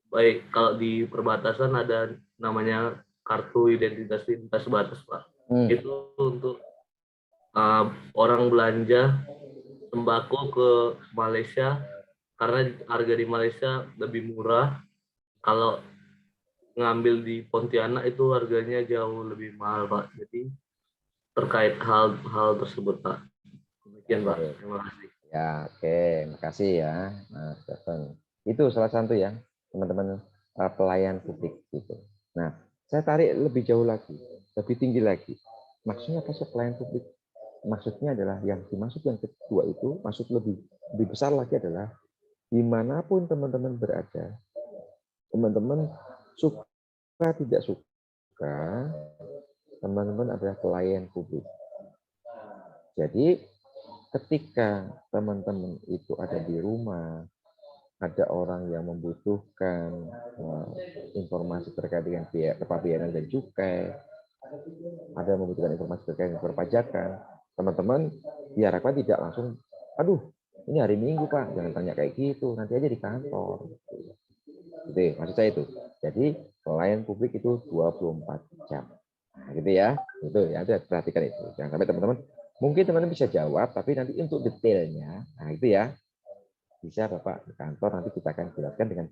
baik kalau di perbatasan ada namanya kartu identitas lintas batas Pak. Itu untuk orang belanja sembako ke Malaysia karena harga di Malaysia lebih murah. Kalau ngambil di Pontianak itu harganya jauh lebih mahal Pak. Jadi terkait hal tersebut Pak. Demikian Pak. Terima kasih. Ya, oke, makasih ya Mas Stephen. Itu salah satu ya teman-teman pelayan publik gitu. Nah, saya tarik lebih jauh lagi, lebih tinggi lagi. Maksudnya apa sih pelayan publik? Maksudnya adalah yang dimaksud yang kedua itu, maksud lebih besar lagi adalah dimanapun teman-teman berada, teman-teman suka tidak suka, teman-teman adalah pelayan publik. Jadi ketika teman-teman itu ada di rumah, ada orang yang membutuhkan informasi terkait dengan kepabeanan dan cukai, ada yang membutuhkan informasi terkait dengan perpajakan, teman-teman diharapkan tidak langsung, aduh ini hari Minggu Pak, jangan tanya kayak gitu, nanti aja di kantor. Gitu, maksud saya itu. Jadi pelayan publik itu 24 jam. Nah, gitu ya. Itu ya, perhatikan itu. Jangan sampai teman-teman, mungkin teman-teman bisa jawab, tapi nanti untuk detailnya, nah itu ya, bisa Bapak ke kantor, nanti kita akan jelaskan dengan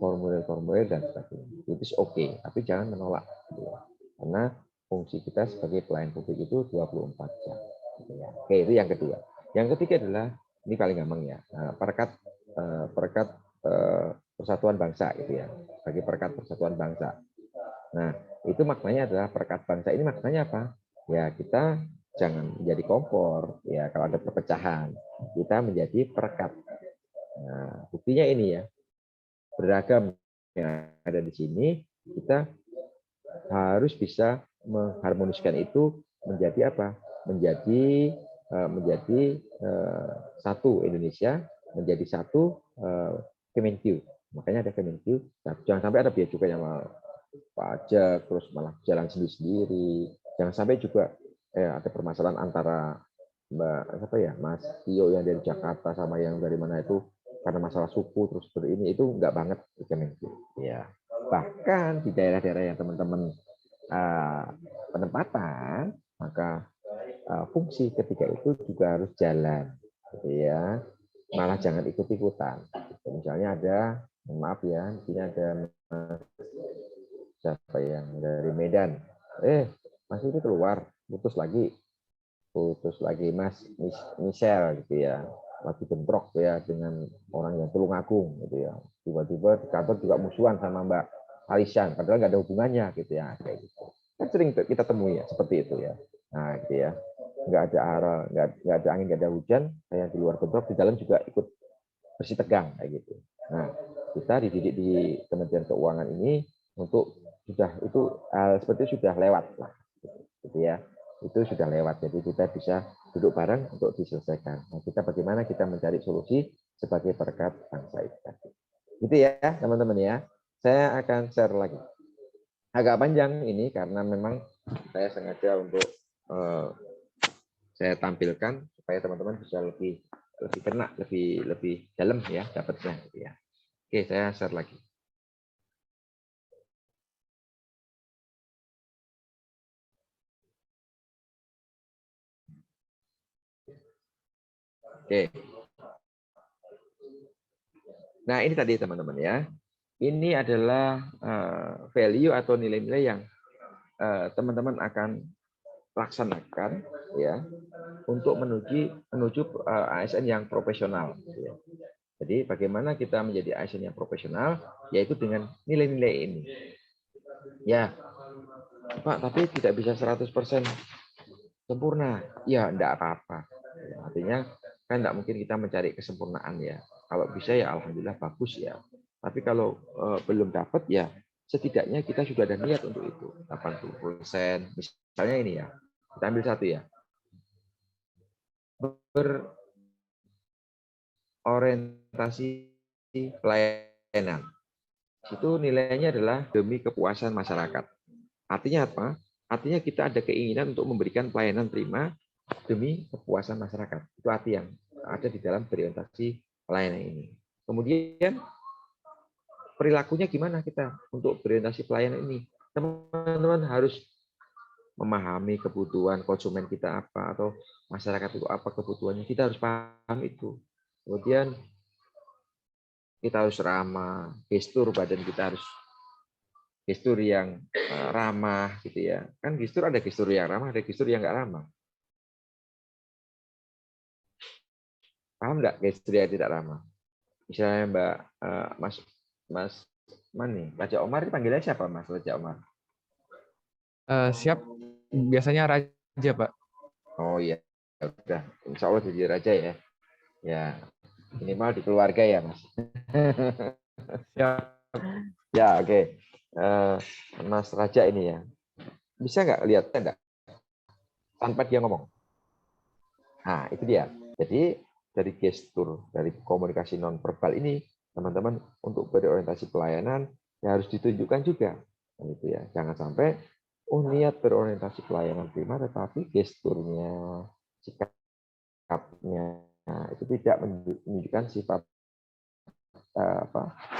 formulir-formulir dan sebagainya. Itu oke, tapi jangan menolak. Gitu ya. Karena fungsi kita sebagai pelayan publik itu 24 jam. Gitu ya. Oke, itu yang kedua. Yang ketiga adalah, ini paling gampang ya, perekat persatuan bangsa gitu ya, sebagai perekat persatuan bangsa. Nah, itu maknanya adalah perekat bangsa ini maknanya apa? Ya, kita jangan menjadi kompor, ya kalau ada perpecahan, kita menjadi perekat. Nah, buktinya ini ya, beragam yang ada di sini, kita harus bisa mengharmoniskan itu menjadi apa? Menjadi satu Indonesia, menjadi satu Kemenkyu. Makanya ada Kemenkyu. Jangan sampai ada biaya cukai yang pajak terus malah jalan sendiri-sendiri. Jangan sampai juga ada permasalahan antara Mas Tio yang dari Jakarta sama yang dari mana itu karena masalah suku terus seperti ini, itu enggak banget di Kemenkyu. Ya. Bahkan di daerah-daerah yang teman-teman penempatan, maka fungsi ketiga itu juga harus jalan, gitu ya. Malah jangan ikut-ikutan. Misalnya ada, maaf ya, di sini ada siapa yang dari Medan, Mas itu keluar, putus lagi Mas Michelle gitu ya, lagi bentrok ya dengan orang yang Tulungagung gitu ya, tiba-tiba di kantor juga musuhan sama Mbak Alisan, padahal nggak ada hubungannya gitu ya, kayak gitu. Kan sering kita temui ya seperti itu ya. Nah gitu ya, nggak ada arah, nggak ada angin, nggak ada hujan, saya di luar bentrok, di dalam juga ikut bersih tegang kayak gitu. Nah kita dididik di Kementerian Keuangan ini untuk sudah itu seperti itu sudah lewat lah, gitu ya. Itu sudah lewat, jadi kita bisa duduk bareng untuk diselesaikan. Nah, kita bagaimana kita mencari solusi sebagai perekat bangsa itu. Gitu ya teman-teman ya. Saya akan share lagi. Agak panjang ini karena memang saya sengaja untuk saya tampilkan supaya teman-teman bisa lebih kena, lebih dalam ya dapatnya gitu ya. Oke, saya share lagi. Oke. Nah, ini tadi teman-teman ya. Ini adalah value atau nilai-nilai yang teman-teman akan laksanakan ya untuk menuju ASN yang profesional. Ya. Jadi bagaimana kita menjadi ASN yang profesional, yaitu dengan nilai-nilai ini. Ya, Pak, tapi tidak bisa 100% sempurna. Ya, enggak apa-apa. Ya, artinya kan enggak mungkin kita mencari kesempurnaan ya. Kalau bisa ya alhamdulillah bagus ya. Tapi kalau belum dapat ya setidaknya kita sudah ada niat untuk itu. 80%. Misalnya ini ya. Kita ambil satu ya. Berorientasi pelayanan. Itu nilainya adalah demi kepuasan masyarakat. Artinya apa? Artinya kita ada keinginan untuk memberikan pelayanan prima demi kepuasan masyarakat. Itu arti yang ada di dalam berorientasi pelayanan ini. Kemudian perilakunya gimana kita untuk berorientasi pelayanan ini? Teman-teman harus memahami kebutuhan konsumen kita apa atau masyarakat itu apa kebutuhannya. Kita harus paham itu. Kemudian kita harus ramah, gestur badan kita harus gestur yang ramah gitu ya. Kan gestur ada gestur yang ramah, ada gestur yang nggak ramah. Paham nggak gestur yang tidak ramah? Misalnya Mbak Mas mana? Raja Omar dipanggilnya siapa Mas Raja Omar? Siap, biasanya Raja Pak. Oh iya, udah. Insya Allah jadi Raja ya. Ya, minimal di keluarga ya Mas. Siap. Ya oke. Mas Raja ini ya, bisa nggak lihat enggak tanpa dia ngomong? Nah itu dia. Jadi dari gestur, dari komunikasi nonverbal ini, teman-teman untuk berorientasi pelayanan ya harus ditunjukkan juga, gitu ya. Jangan sampai niat berorientasi pelayanan prima, tetapi gesturnya, sikapnya itu tidak menunjukkan sifat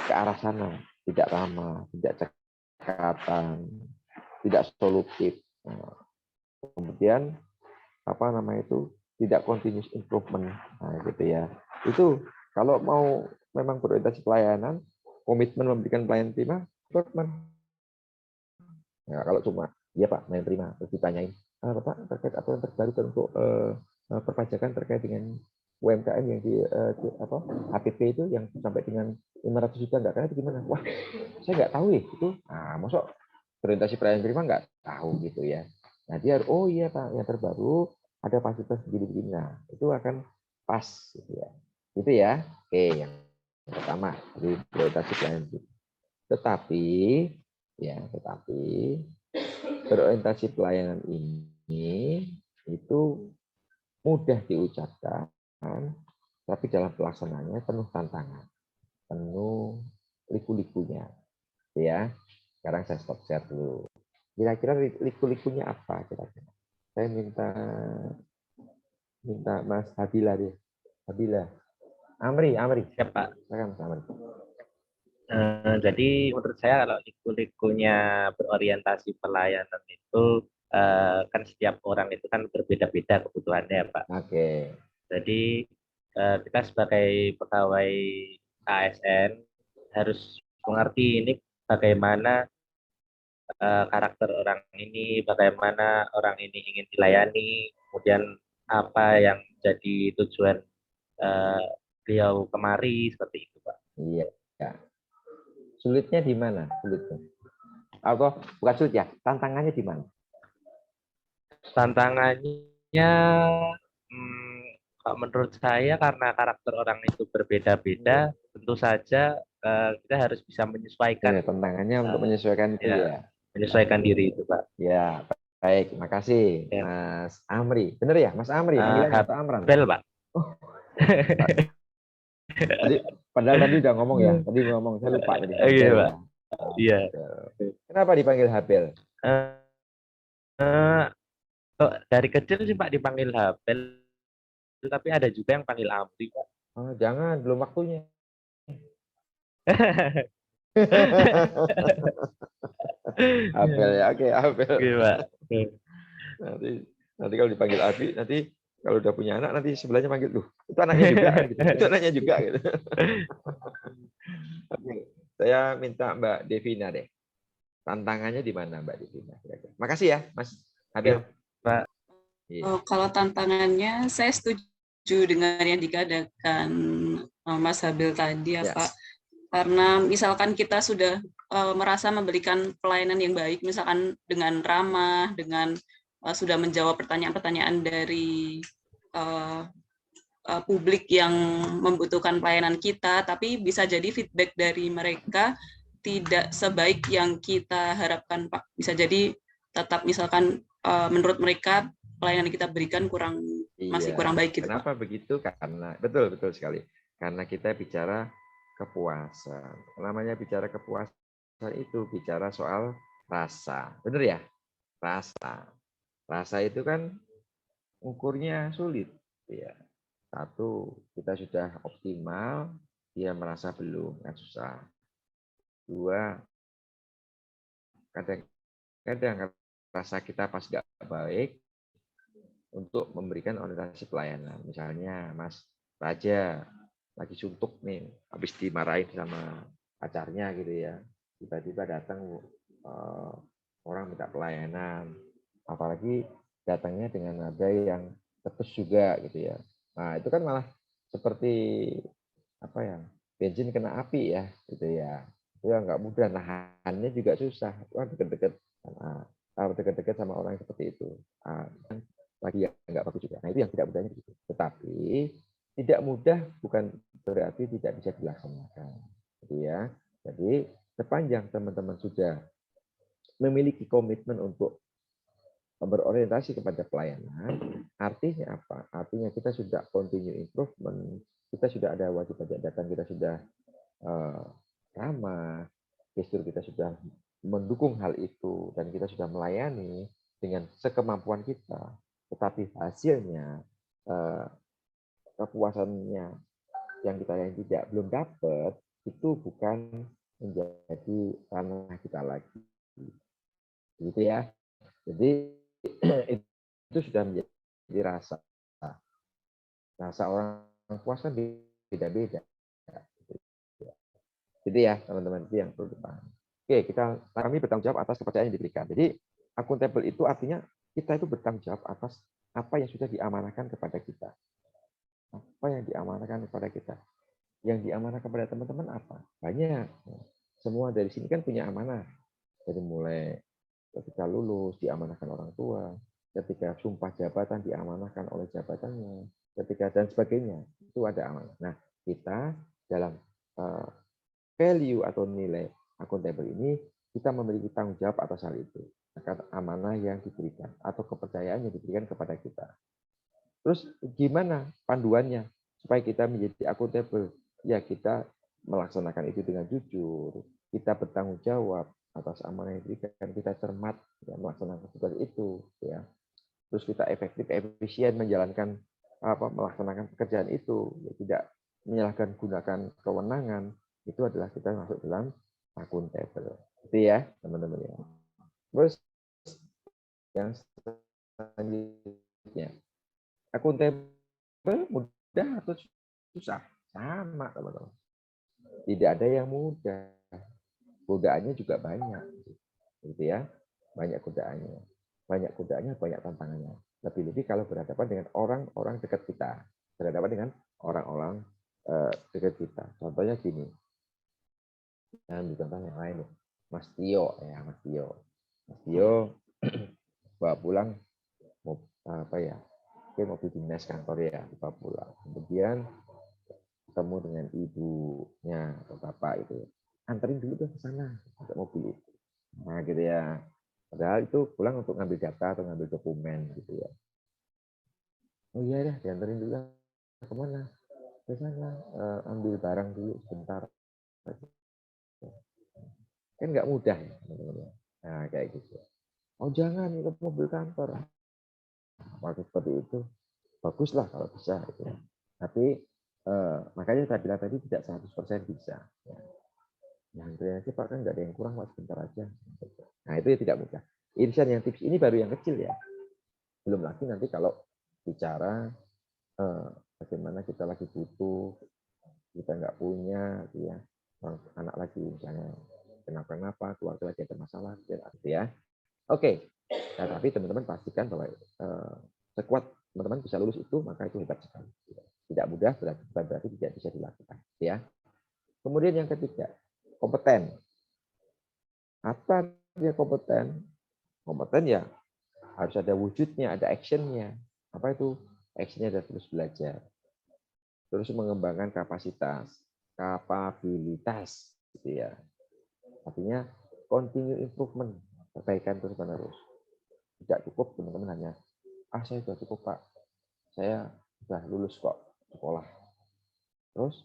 ke arah sana, tidak ramah, tidak cekatan, tidak solutif. Kemudian tidak continuous improvement, nah, gitu ya. Itu Kalau mau memang berorientasi pelayanan, komitmen memberikan pelayanan prima, komitmen. Ya, kalau cuma, iya Pak, pelayanan prima, terus ditanyain, Bapak terkait aturan terbaru untuk perpajakan terkait dengan UMKM yang di HPP itu yang sampai dengan 500 juta nggak kena itu gimana? Wah, saya nggak tahu ya itu. Nah, masuk orientasi pelayanan prima nggak tahu gitu ya. Nah dia, oh iya Pak, yang terbaru ada fasilitas begini-begini. Nah, itu akan pas gitu ya. Itu ya. Oke, yang pertama dari orientasi pelayanan prima. Tetapi berorientasi pelayanan ini itu mudah diucapkan, tapi dalam pelaksanaannya penuh tantangan, penuh liku-likunya. Ya, sekarang saya stop share dulu. Kira-kira liku-likunya apa? Kira-kira saya minta Mas Habila deh. Habila, Amri. Ya Pak. Silakan Mas Amri. Jadi menurut saya kalau liku-likunya berorientasi pelayanan itu kan setiap orang itu kan berbeda-beda kebutuhannya Pak. Oke. Jadi kita sebagai pegawai ASN harus mengerti ini bagaimana karakter orang ini, bagaimana orang ini ingin dilayani, kemudian apa yang jadi tujuan beliau kemari, seperti itu Pak. Iya. Sulitnya di mana? Sulitnya? Atau bukan sulit ya? Tantangannya di mana? Tantangannya menurut saya karena karakter orang itu berbeda-beda, tentu saja kita harus bisa menyesuaikan. Tantangannya untuk menyesuaikan itu ya. Menyesuaikan diri itu Pak. Ya, baik. Makasih Mas Amri. Benar ya, Mas Amri? Panggilannya atau Amran? Habel Pak. Oh. Padahal tadi udah ngomong ya. Tadi ngomong, saya lupa tadi. Iya Pak. Iya. Kenapa dipanggil Habel? Dari kecil sih Pak dipanggil Habel, tapi ada juga yang panggil Amri Pak. Oh, jangan, belum waktunya. Habel ya, oke, Habel. Oke Pak. Nanti kalau dipanggil Abi, nanti kalau udah punya anak, nanti sebelahnya panggil, itu anaknya juga, gitu. Itu anaknya juga. Gitu. Oke, saya minta Mbak Devina deh. Tantangannya di mana Mbak Devina? Makasih ya, Mas Habel. Pak. Kalau tantangannya, saya setuju dengan yang dikatakan Mas Habel tadi ya Pak. Karena misalkan kita sudah merasa memberikan pelayanan yang baik, misalkan dengan ramah, dengan sudah menjawab pertanyaan-pertanyaan dari publik yang membutuhkan pelayanan kita, tapi bisa jadi feedback dari mereka tidak sebaik yang kita harapkan Pak. Bisa jadi tetap misalkan menurut mereka pelayanan kita berikan masih kurang baik gitu. Kenapa Pak. begitu? Karena betul sekali. Karena kita bicara kepuasan. Namanya bicara kepuasan itu bicara soal rasa. Benar ya? Rasa itu kan ukurnya sulit. Ya. Satu, kita sudah optimal, dia merasa belum, kan susah. Dua, kadang-kadang rasa kita pas nggak baik untuk memberikan orientasi pelayanan. Misalnya Mas Raja lagi suntuk nih, habis dimarahin sama pacarnya gitu ya, tiba-tiba datang orang minta pelayanan, apalagi datangnya dengan nada yang tetes juga gitu ya. Nah itu kan malah seperti apa ya, bensin kena api ya gitu ya. Itu nggak mudah, nahannya juga susah. Wah dekat-dekat sama orang seperti itu. Lagi yang nggak bagus juga. Nah itu yang tidak mudahnya begitu. Tetapi tidak mudah bukan berarti tidak bisa dilaksanakan. Gitu ya. Jadi sepanjang teman-teman sudah memiliki komitmen untuk berorientasi kepada pelayanan, artinya apa? Artinya kita sudah continue improvement, kita sudah ada wajib pajak datang, kita sudah ramah, gestur kita sudah mendukung hal itu, dan kita sudah melayani dengan sekemampuan kita. Tetapi hasilnya, kepuasannya yang kita yang belum dapat, itu bukan menjadi ranah kita lagi. Gitu ya. Jadi itu sudah menjadi rasa orang puas kan berbeda-beda. Jadi ya teman-teman, itu yang perlu dipahami. Oke, kami bertanggung jawab atas kepercayaan yang diberikan. Jadi akuntabel itu artinya kita itu bertanggung jawab atas apa yang sudah diamanahkan kepada kita. Apa yang diamanahkan kepada kita. Yang diamanahkan kepada teman-teman apa? Banyak. Semua dari sini kan punya amanah. Jadi mulai ketika lulus diamanahkan orang tua, ketika sumpah jabatan diamanahkan oleh jabatannya, ketika dan sebagainya. Itu ada amanah. Nah, kita dalam value atau nilai akuntabel ini kita memiliki tanggung jawab atas hal itu, akan amanah yang diberikan atau kepercayaan yang diberikan kepada kita. Terus gimana panduannya supaya kita menjadi akuntabel? Ya kita melaksanakan itu dengan jujur, kita bertanggung jawab atas amanah yang diberikan, kita cermat ya, melaksanakan tugas itu, ya. Terus kita efektif, efisien menjalankan melaksanakan pekerjaan itu, ya, tidak menyalahkan gunakan kewenangan. Itu adalah kita masuk dalam akuntabel. Itu ya, teman-teman ya. Terus yang selanjutnya, akuntabel mudah atau susah? Sama, teman-teman. Tidak ada yang mudah. Godaannya juga banyak. Gitu ya. Banyak godaannya. Banyak godaannya, banyak tantangannya. Lebih-lebih kalau berhadapan dengan orang-orang dekat kita. Berhadapan dengan orang-orang dekat kita. Contohnya gini. Dan contoh yang lain, Mas Tio ya, Mas Tio bawa pulang mobil dinas kantor ya, bawa pulang. Kemudian ketemu dengan ibunya atau bapak itu, anterin dulu ke sana pakai mobil itu. Nah gitu ya. Padahal itu pulang untuk ngambil data atau ngambil dokumen gitu ya. Oh iya dah, dianterin dulu kemana? Ke sana, ambil barang dulu sebentar. Kan nggak mudah ya, teman-teman. Nah, kayak gitu. Oh jangan, itu mobil kantor. Waktu seperti itu, baguslah kalau bisa. Gitu ya. Tapi makanya saya bilang tadi tidak 100% bisa. Ya. Yang aja Pak kan nggak ada yang kurang, Pak, sebentar aja. Nah itu ya tidak mudah. Irisan yang tips ini baru yang kecil ya. Belum lagi nanti kalau bicara bagaimana kita lagi butuh, kita nggak punya, gitu ya. Anak lagi misalnya kenapa-napa, keluarga lagi ada masalah, gitu ya. Oke, nah, tapi teman-teman pastikan bahwa sekuat teman-teman bisa lulus itu, maka itu hebat sekali. Tidak mudah, berarti tidak bisa dilakukan. Ya. Kemudian yang ketiga, kompeten. Apa dia kompeten? Kompeten ya harus ada wujudnya, ada actionnya. Apa itu? Actionnya adalah terus belajar, terus mengembangkan kapasitas, kapabilitas, gitu ya. Artinya continue improvement, perbaikan terus-menerus. Tidak cukup teman-teman hanya, saya sudah cukup Pak, saya sudah lulus kok sekolah. Terus,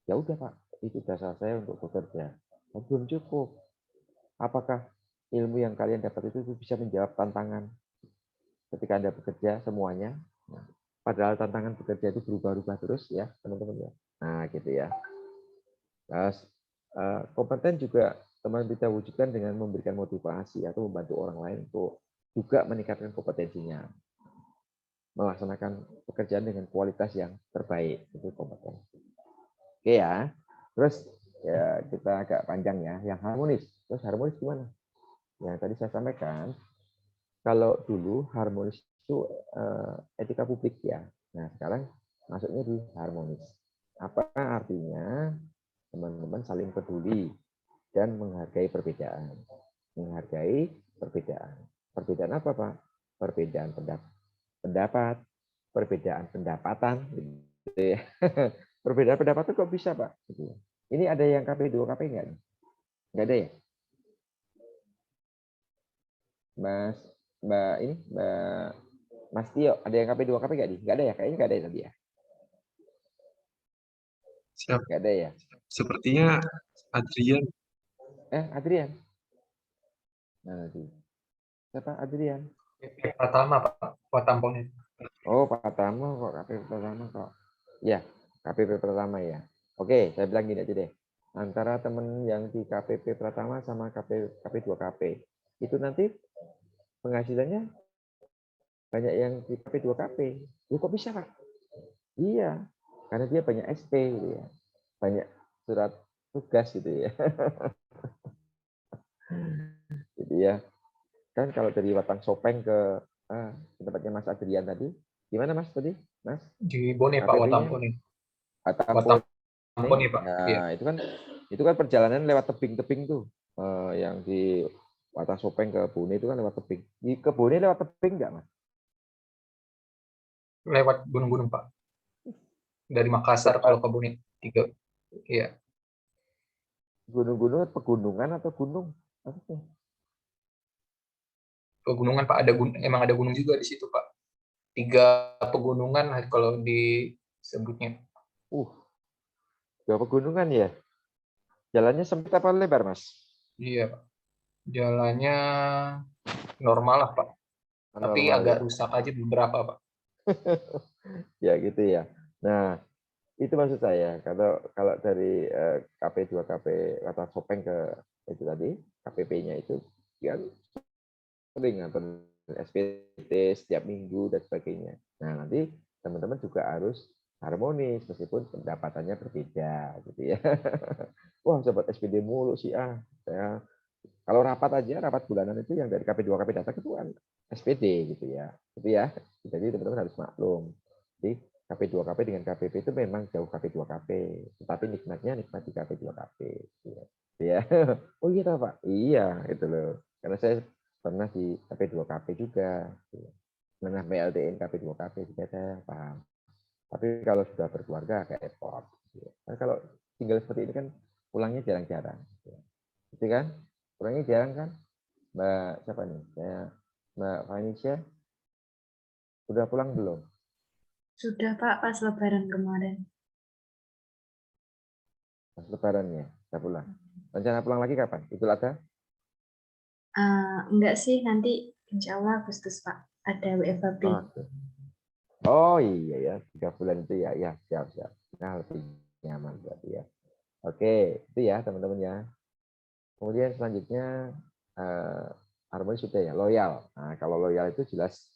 ya udah Pak, itu dasar saya untuk bekerja. Belum cukup. Apakah ilmu yang kalian dapat itu bisa menjawab tantangan ketika Anda bekerja semuanya? Nah, padahal tantangan bekerja itu berubah-ubah terus ya teman-teman ya. Nah gitu ya. Nah, kompeten juga teman kita wujudkan dengan memberikan motivasi atau membantu orang lain untuk juga meningkatkan kompetensinya, melaksanakan pekerjaan dengan kualitas yang terbaik, itu kompeten. Oke ya. Terus ya kita agak panjang ya, yang harmonis. Terus harmonis gimana? Yang tadi saya sampaikan, kalau dulu harmonis itu etika publik ya. Nah sekarang masuknya di harmonis. Apa artinya? Teman-teman saling peduli dan menghargai perbedaan. Menghargai perbedaan. Perbedaan apa, Pak? Perbedaan pendapat, perbedaan pendapatan. Gitu ya. Perbedaan pendapat itu kok bisa, Pak? Gitu. Ini ada yang KP 2KP nggak? Nggak ada ya? Mas Tio, ada yang KP 2KP nggak? Nggak ada ya? Kayaknya nggak ada ya tadi ya? Siap. Nggak ada ya? Sepertinya Adrian. Adrian. Nah, siapa Adrian? KP pertama Pak, Pak Tampung itu. Oh, Pak Tama kok KPP pertama kok. Ya, KPP pertama ya. Oke, saya bilang gini aja deh. Antara teman yang di KPP pertama sama KP 2KP, itu nanti penghasilannya banyak yang di KP 2KP. Ya kok bisa, Pak? Iya. karena dia banyak SP gitu ya, banyak surat tugas gitu ya. Jadi ya kan kalau dari Watang Sopeng ke tempatnya Mas Adrian tadi, gimana Mas tadi, Mas? Di Bone Pak, KPP-nya? Watampone. Watampone. Watampone Pak. Nah, Iya. itu kan perjalanan lewat tebing-tebing tuh, yang di Watang Sopeng ke Bone itu kan lewat tebing. Di ke Bone lewat tebing nggak Mas? Lewat gunung-gunung Pak. Dari Makassar kalau ke Bone 3. Iya. Gunung-gunung, pegunungan atau gunung? Apa sih? Pegunungan Pak, emang ada gunung juga di situ Pak. 3 pegunungan kalau disebutnya. 2 pegunungan ya? Jalannya sempit apa lebar, Mas? Iya Pak. Jalannya normal lah Pak. Tapi Normal, agak ya? rusak aja beberapa Pak. Ya gitu ya. Nah, itu maksud saya. Kalau dari KP2KP kata Sopeng ke itu tadi, KPP-nya itu kan sering nonton SPT setiap minggu dan sebagainya. Nah, nanti teman-teman juga harus harmonis meskipun pendapatannya berbeda gitu ya. Wah, sobat SPD mulu sih saya kalau rapat bulanan itu yang dari KP2KP datang itu kan SPD gitu ya. Gitu ya. Jadi teman-teman harus maklum. Jadi KP2KP dengan KPP itu memang jauh KP2KP, tetapi nikmatnya nikmati KP2KP. Gitu ya. Oh iya Pak. Iya, itu loh. Karena saya pernah di KP2KP juga. Pernah PLTN KP2KP juga saya paham. Tapi kalau sudah berkeluarga agak repot. Nah, kalau tinggal seperti ini kan pulangnya jarang-jarang. Gitu kan? Pulangnya jarang kan? Mbak siapa nih? Mbak Vanisha sudah pulang belum? Sudah Pak, pas Lebaran kemarin. Pas Lebarannya, sudah pulang. Rencana pulang lagi kapan? Idul Adha? Enggak sih, nanti insya Allah Agustus Pak. Ada WFHB. Oh iya ya, 3 bulan itu ya, ya siap. Nah lebih nyaman berarti ya. Oke, itu ya teman-teman ya. Kemudian selanjutnya harmoni sudah ya, loyal. Nah kalau loyal itu jelas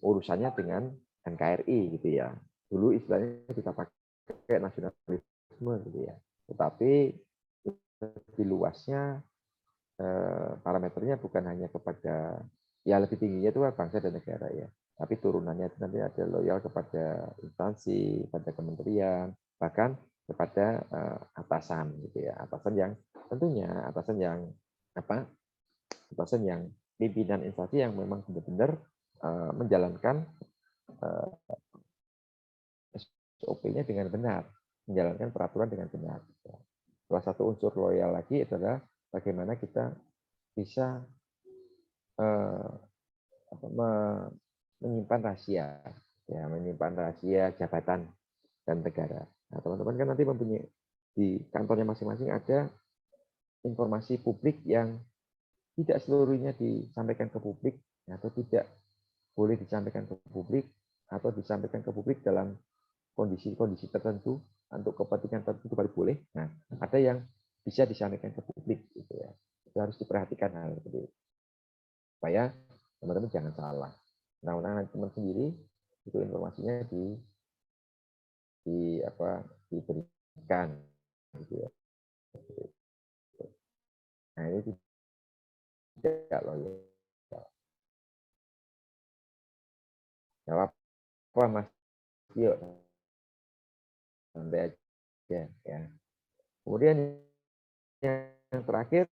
urusannya dengan NKRI gitu ya. Dulu istilahnya kita pakai nasionalisme gitu ya. Tetapi lebih luasnya parameternya bukan hanya kepada ya lebih tingginya itu bangsa dan negara ya. Tapi turunannya itu nanti ada loyal kepada instansi, pada kementerian, bahkan kepada atasan gitu ya. Atasan yang tentunya atasan yang pimpinan instansi yang memang benar-benar menjalankan SOP-nya dengan benar, menjalankan peraturan dengan benar. Salah satu unsur loyal lagi adalah bagaimana kita bisa menyimpan rahasia, ya menyimpan rahasia jabatan dan negara. Nah, teman-teman kan nanti mempunyai di kantornya masing-masing ada informasi publik yang tidak seluruhnya disampaikan ke publik atau tidak boleh disampaikan ke publik atau disampaikan ke publik dalam kondisi-kondisi tertentu untuk kepentingan tertentu baru boleh. Nah, ada yang bisa disampaikan ke publik gitu ya. Itu harus diperhatikan hal itu. Supaya teman-teman jangan salah. Undang-undang teman sendiri itu informasinya diberikan gitu ya. Nah, ini tidak loyal. Jawab apa Mas? Yuk. Sampai aja ya. Kemudian yang terakhir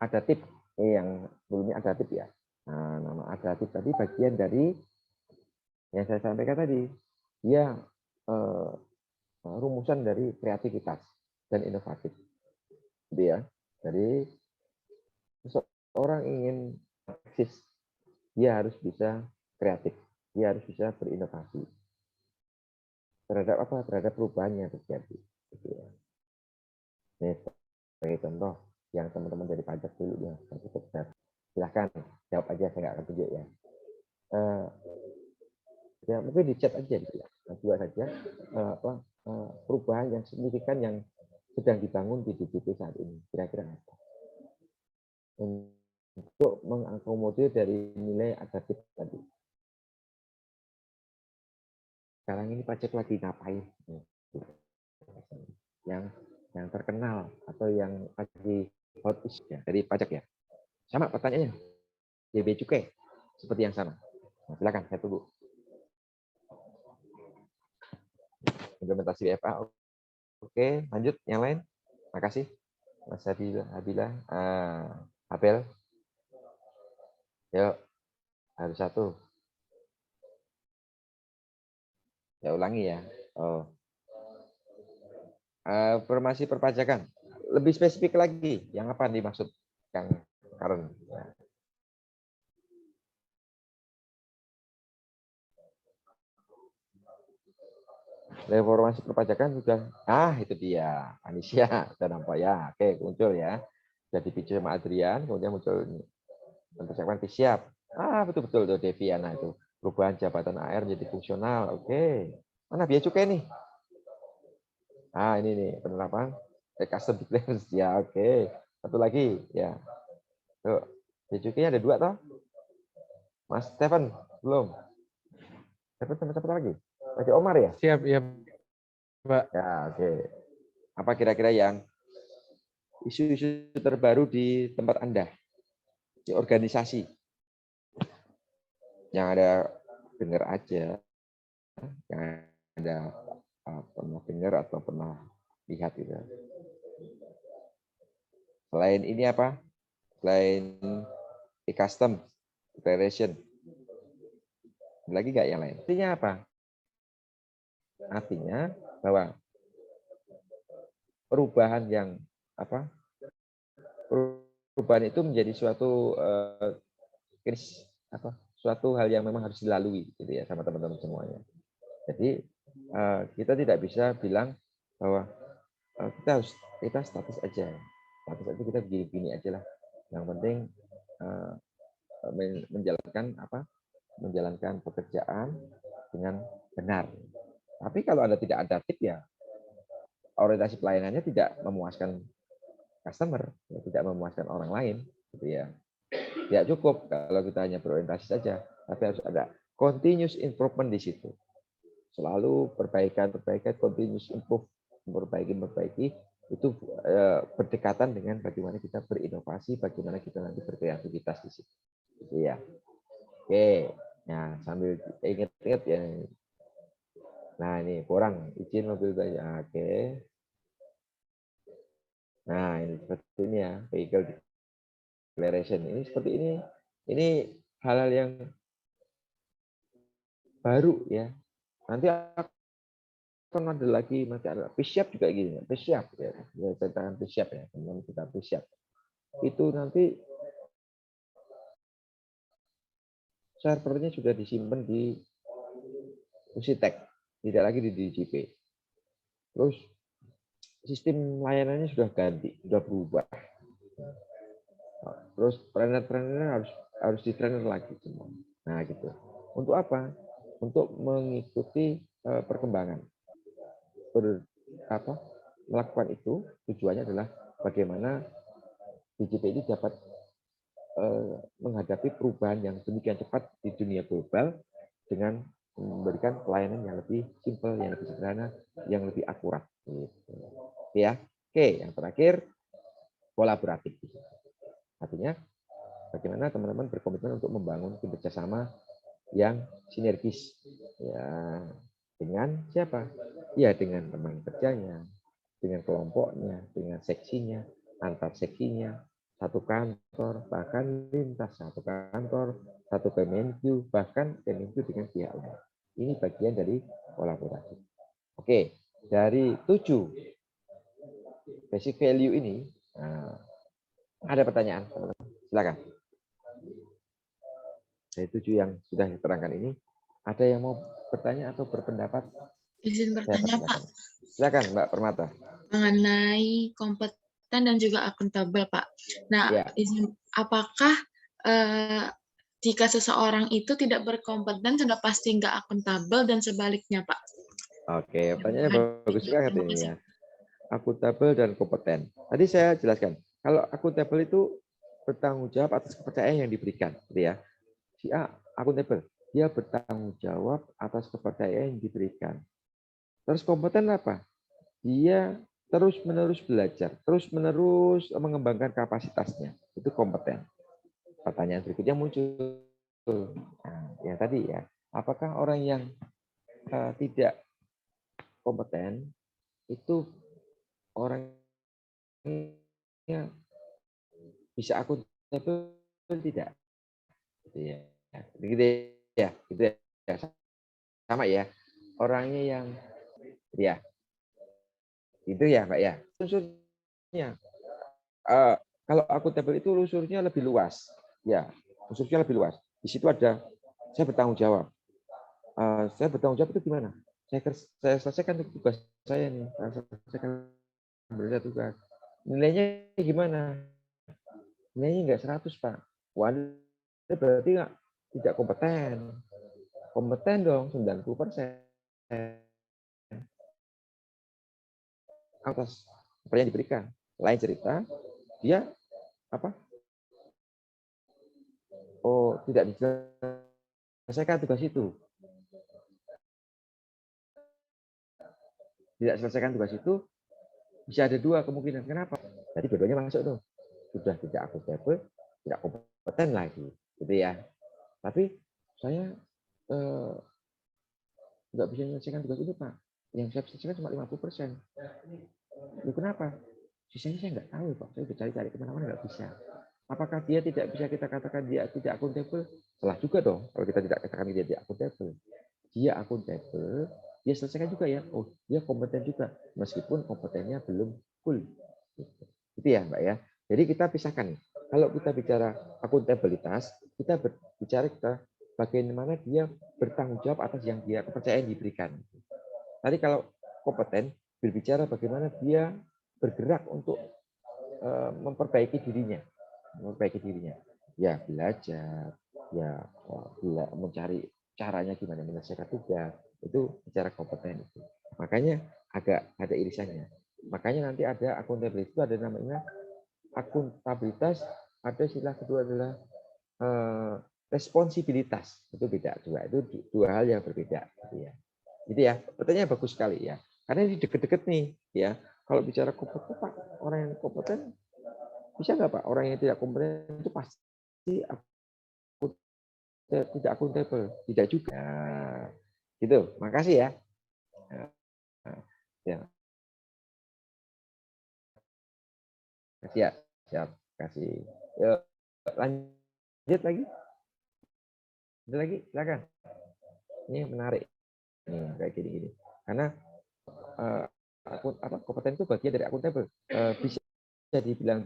ada tip yang sebelumnya ada tip ya. Nah, nama ada tip tadi bagian dari yang saya sampaikan tadi. Dia rumusan dari kreativitas dan inovatif. Gitu ya. Jadi seseorang ingin eksis, dia harus bisa kreatif, dia harus bisa berinovasi terhadap apa? Terhadap perubahan yang terjadi. Gitu ya. Nih, sebagai contoh yang teman-teman dari pajak dulu ya, yang cukup besar. Silahkan jawab aja, saya nggak akan tunjuk ya. Ya mungkin di chat aja gitu ya. Dua saja perubahan yang signifikan yang sedang dibangun di DJP saat ini. Kira-kira apa? Untuk mengakomodir dari nilai adaptif tadi. sekarang ini pajak lagi ngapain? Yang terkenal atau yang lagi hot issue ya, dari pajak ya. Sama pertanyaannya. DB Cukai seperti yang sama. Nah, silakan, saya tunggu. Implementasi WFA. Oke, lanjut yang lain. Makasih. Mas Habila. Abel. Yuk, harus satu. Ya ulangi ya. Oh. Informasi perpajakan. Lebih spesifik lagi, yang apa dimaksud Kang Karen? Ya. Informasi perpajakan sudah, itu dia, Anisya, sudah nampak ya. Oke, muncul ya. Sudah dipicu sama Adrian, kemudian muncul mempersiapkan siap. Betul-betul tuh Deviana itu. Perubahan jabatan AR menjadi fungsional. Oke. Mana biaya cukai nih? Ini nih, penerapan custom declaration. Ya, oke. Satu lagi, ya. Tuh, biaya cukai ada 2 toh? Mas Stephen, belum. Stephen sama siapa lagi? Lagi Omar ya? Siap, ya, Pak. Ya, oke. Apa kira-kira yang isu-isu terbaru di tempat Anda? Di organisasi? Yang ada dengar aja. Yang ada pernah dengar atau pernah lihat gitu. Selain ini apa? Selain custom declaration. Lagi nggak yang lain? Artinya apa? Artinya bahwa perubahan yang perubahan itu menjadi suatu suatu hal yang memang harus dilalui gitu ya sama teman-teman semuanya. Jadi kita tidak bisa bilang bahwa kita status aja kita begini-begini aja lah. Yang penting menjalankan pekerjaan dengan benar. Tapi kalau Anda tidak adaptif ya orientasi pelayanannya tidak memuaskan customer, ya, tidak memuaskan orang lain, gitu ya. Tidak cukup kalau kita hanya berorientasi saja, tapi harus ada continuous improvement di situ. Selalu perbaikan, continuous improve, memperbaiki itu berdekatan dengan bagaimana kita berinovasi, bagaimana kita nanti berkreativitas di situ. Gitu ya. Oke, nah sambil ingat-ingat ya. Nah ini kurang izin mobil saja. Oke. Nah ini seperti ini ya, vehicle declaration. Ini seperti ini. Ini hal-hal yang baru ya. Nanti akan ada lagi, nanti ada PSIAP juga gini. PSIAP ya, tentang PSIAP ya, teman kita PSIAP. Itu nanti servernya sudah disimpan di Usitek, tidak lagi di DJP. Terus sistem layanannya sudah ganti, sudah berubah. Terus trainer harus di trainer lagi semua. Nah gitu. Untuk apa? Untuk mengikuti perkembangan. Melakukan itu tujuannya adalah bagaimana DJP ini dapat menghadapi perubahan yang demikian cepat di dunia global dengan memberikan pelayanan yang lebih simpel, yang lebih sederhana, yang lebih akurat. Gitu. Ya, oke. Yang terakhir kolaboratif. Artinya bagaimana teman-teman berkomitmen untuk membangun tim kerjasama yang sinergis. Ya, dengan siapa? Ya, dengan teman kerjanya, dengan kelompoknya, dengan seksinya, antar seksinya, satu kantor, bahkan lintas satu kantor, satu Kemenq, bahkan Kemenq dengan pihak lain. Ini bagian dari kolaborasi. Oke, dari 7 basic value ini, ada pertanyaan, teman-teman? Silakan. Dari 7 yang sudah diterangkan ini, ada yang mau bertanya atau berpendapat? Izin bertanya, Pak. Silakan, Mbak Permata. Mengenai kompeten dan juga akuntabel, Pak. Nah, ya. Apakah jika seseorang itu tidak berkompeten sudah pasti nggak akuntabel dan sebaliknya, Pak? Oke, pertanyaannya bagus juga katanya ya. Akuntabel dan kompeten. Tadi saya jelaskan, kalau akuntabel itu bertanggung jawab atas kepercayaan yang diberikan, gitu ya. Si A akuntabel, dia bertanggung jawab atas kepercayaan yang diberikan. Terus kompeten apa? Dia terus-menerus belajar, terus-menerus mengembangkan kapasitasnya. Itu kompeten. Pertanyaan berikutnya muncul. Nah, ya tadi ya, apakah orang yang tidak kompeten itu orangnya bisa akuntabel tidak? Gitu ya. Gitu ya, gitu ya. Sama ya. Orangnya yang ya itu ya, Pak ya. Unsurnya kalau akuntabel itu unsurnya lebih luas. Ya, unsurnya lebih luas. Di situ ada saya bertanggung jawab. Saya bertanggung jawab itu gimana? Saya selesaikan tugas saya nih. Saya selesaikan tugas. Nilainya gimana? Nilainya enggak 100, Pak. Wah, berarti enggak tidak kompeten. Kompeten dong 90%. Atas apa yang diberikan. Lain cerita, dia apa? Oh, tidak diselesaikan tugas itu. Tidak selesaikan tugas itu bisa ada dua kemungkinan. Kenapa? Jadi dua-duanya masuk tuh. Sudah tidak akuntabel, tidak kompeten lagi, gitu ya. Tapi saya nggak bisa menyelesaikan tugas itu, Pak. Yang saya selesaikan cuma 50%. Loh, kenapa? Sisanya saya nggak tahu, Pak. Saya cari-cari kemana-mana nggak bisa. Apakah dia tidak bisa kita katakan dia tidak akuntabel? Salah juga dong kalau kita tidak katakan dia tidak akuntabel. Dia akuntabel, dia selesaikan juga ya. Oh, dia kompeten juga, meskipun kompetennya belum full. Itu ya, Mbak ya. Jadi kita pisahkan. Kalau kita bicara akuntabilitas, kita berbicara bagaimana dia bertanggung jawab atas yang dia kepercayaan diberikan. Tadi kalau kompeten berbicara bagaimana dia bergerak untuk memperbaiki dirinya, ya belajar, ya mencari caranya gimana menyelesaikan tugas, itu bicara kompeten itu. Makanya agak ada irisannya. Makanya nanti ada akuntabilitas itu ada namanya akuntabilitas, ada istilah kedua adalah responsibilitas. Itu beda juga, itu dua hal yang berbeda gitu ya. Jadi ya, pertanyaan bagus sekali ya. Karena ini deket-deket nih ya. Kalau bicara kompeten, Pak, orang yang kompeten bisa nggak, Pak? Orang yang tidak kompeten itu pasti tidak akuntabel, tidak juga. Gitu. Makasih ya. Ya. Siap, siap. Kasih. Yuk, lanjut lagi. Ada lagi, silakan. Ini menarik. Nih, kayak gini-gini. Karena kompeten itu bagian dari akuntabel. Bisa dibilang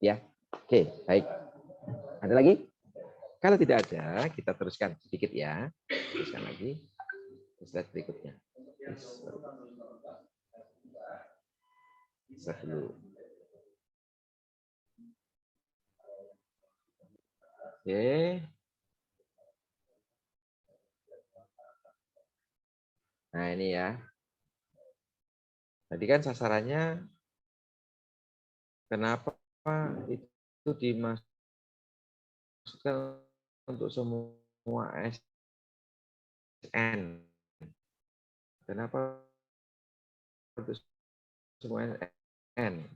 ya. Oke, baik. Ada lagi? Kalau tidak ada, kita teruskan sedikit ya. Teruskan lagi. Slide berikutnya. Slide dulu. Oke. Nah, ini ya. Tadi kan sasarannya kenapa itu dimasukkan untuk semua ASN? Kenapa untuk semua ASN?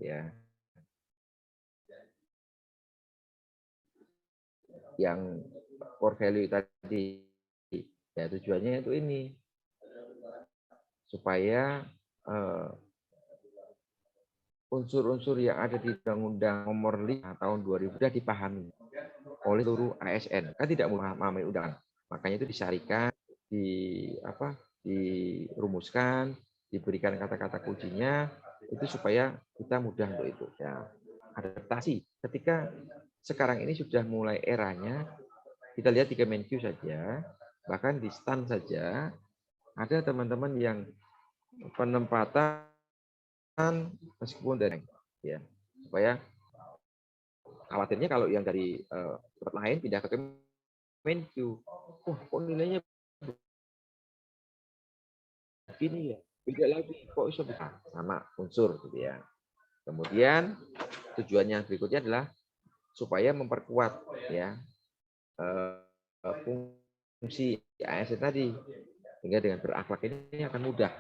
Ya. Yang core value tadi, ya tujuannya itu ini supaya unsur-unsur yang ada di Undang-Undang Nomor 5 Tahun 2000 sudah dipahami oleh seluruh ASN. Kan tidak memahami undang, makanya itu disarikan, dirumuskan, diberikan kata-kata kuncinya itu supaya kita mudah untuk itu ya. Adaptasi ketika sekarang ini sudah mulai eranya, kita lihat di Kemenkyu saja, bahkan di STAN saja, ada teman-teman yang penempatan meskipun dari ya, supaya khawatirnya kalau yang dari tempat lain pindah ke Kemenkyu, kok nilainya begini ya, beda lagi, kok bisa sama unsur gitu ya. Kemudian tujuan yang berikutnya adalah supaya memperkuat ya fungsi ASN tadi, sehingga dengan berakhlak ini akan mudah.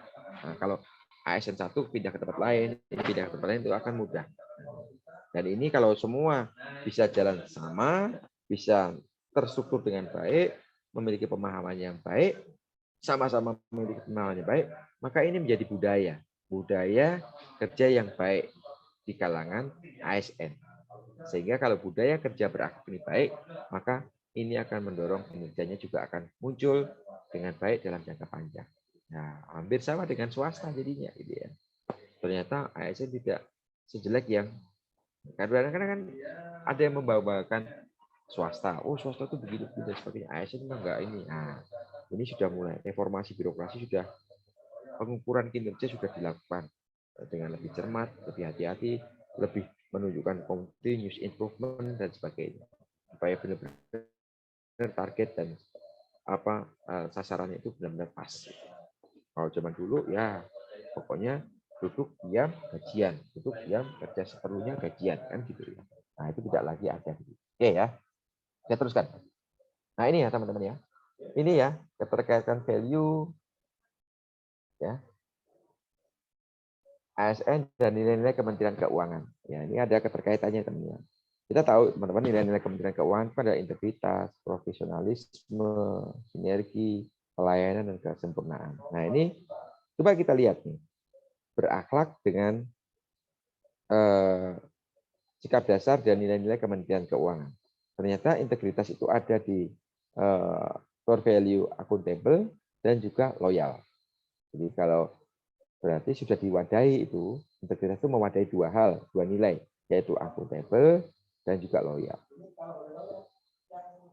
Nah, kalau ASN 1 pindah ke tempat lain, ini pindah ke tempat lain, itu akan mudah. Dan ini kalau semua bisa jalan sama, bisa terstruktur dengan baik, memiliki pemahaman yang baik, sama-sama memiliki pemahaman yang baik, maka ini menjadi budaya kerja yang baik di kalangan ASN. Sehingga kalau budaya kerja berakhlak ini baik, maka ini akan mendorong kinerjanya juga akan muncul dengan baik dalam jangka panjang. Nah, hampir sama dengan swasta jadinya, gitu ya. Ternyata ASN tidak sejelek yang kadang-kadang kan ada yang membawa-bawakan swasta. Oh, swasta itu begitu dan sebagainya. ASN memang enggak ini. Nah, ini sudah mulai reformasi birokrasi, sudah pengukuran kinerja sudah dilakukan dengan lebih cermat, lebih hati-hati, lebih menunjukkan continuous improvement dan sebagainya. Supaya benar-benar target dan sasarannya itu benar-benar pas. Kalau zaman dulu ya pokoknya duduk diam gajian, duduk diam kerja seperlunya gajian, kan gitu ya. Nah, itu tidak lagi ada. Oke ya. Saya teruskan. Nah, ini ya teman-teman ya. Ini ya keterkaitan value ya. ASN dan nilai-nilai Kementerian Keuangan. Ya, ini ada keterkaitannya teman-teman. Kita tahu teman-teman nilai-nilai Kementerian Keuangan pada integritas, profesionalisme, sinergi, pelayanan dan kesempurnaan. Nah, ini coba kita lihat nih. Berakhlak dengan sikap dasar dan nilai-nilai Kementerian Keuangan. Ternyata integritas itu ada di core value accountable dan juga loyal. Jadi kalau berarti sudah diwadahi itu, integritas itu mewadahi dua hal, dua nilai, yaitu accountable dan juga loyal.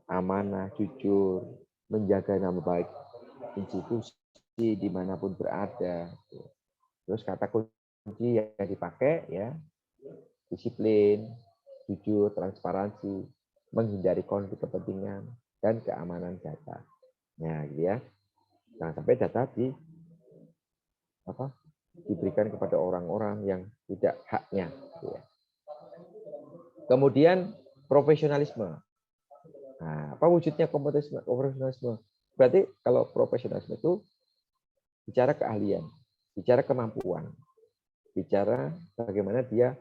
Amanah, jujur, menjaga nama baik institusi dimanapun berada. Terus kata kunci yang dipakai ya, disiplin, jujur, transparansi, menghindari konflik kepentingan, dan keamanan data. Nah, gitu ya. Jangan sampai data diberikan kepada orang-orang yang tidak haknya. Gitu ya. Kemudian profesionalisme. Nah, apa wujudnya profesionalisme? Berarti kalau profesionalisme itu bicara keahlian, bicara kemampuan, bicara bagaimana dia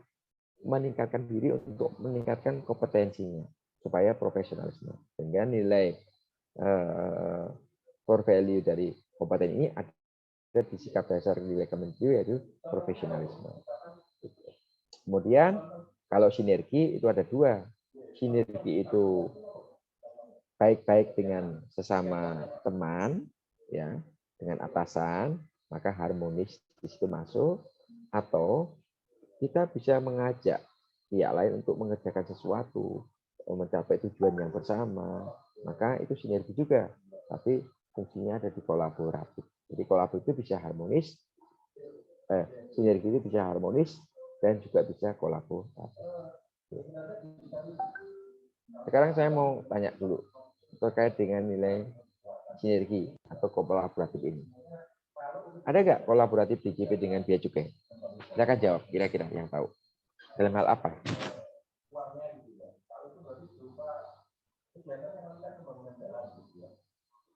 meningkatkan diri untuk meningkatkan kompetensinya supaya profesionalisme. Sehingga nilai core value dari kompeten ini ada di sikap dasar nilai Kementerian yaitu profesionalisme. Kemudian kalau sinergi itu ada dua. Sinergi itu baik-baik dengan sesama teman, ya, dengan atasan, maka harmonis di situ masuk, atau kita bisa mengajak pihak lain untuk mengerjakan sesuatu, mencapai tujuan yang bersama, maka itu sinergi juga, tapi fungsinya ada di kolaboratif. Jadi kolaboratif itu bisa harmonis, sinergi itu bisa harmonis dan juga bisa kolaboratif. Sekarang saya mau tanya dulu terkait dengan nilai sinergi atau kolaboratif ini. Ada nggak kolaboratif DJP dengan Bea Cukai? Silakan jawab kira-kira yang tahu. Dalam hal apa?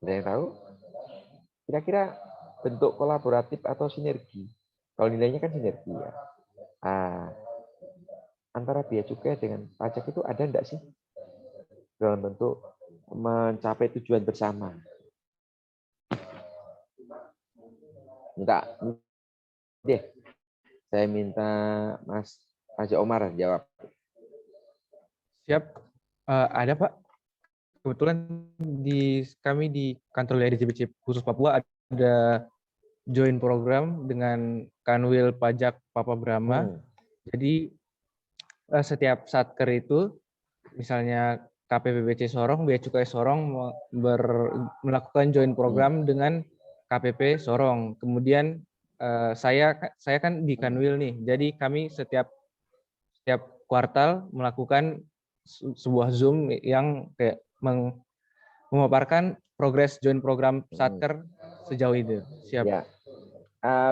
Ada yang tahu? Kira-kira bentuk kolaboratif atau sinergi? Kalau nilainya kan sinergi ya. Antara Bea Cukai dengan pajak itu ada enggak sih? Dalam bentuk mencapai tujuan bersama. Minta deh. Saya minta Mas Haji Omar jawab. Siap. Ada Pak. Kebetulan kami di kantor wilayah DJP khusus Papua ada join program dengan Kanwil Pajak Papa Brahma. Jadi setiap satker itu, misalnya KPPBC Sorong, Bea Cukai Sorong melakukan join program dengan KPP Sorong. Kemudian saya kan di Kanwil nih, jadi kami setiap kuartal melakukan sebuah Zoom yang kayak memaparkan progres join program satker sejauh ini. Siap. Ya.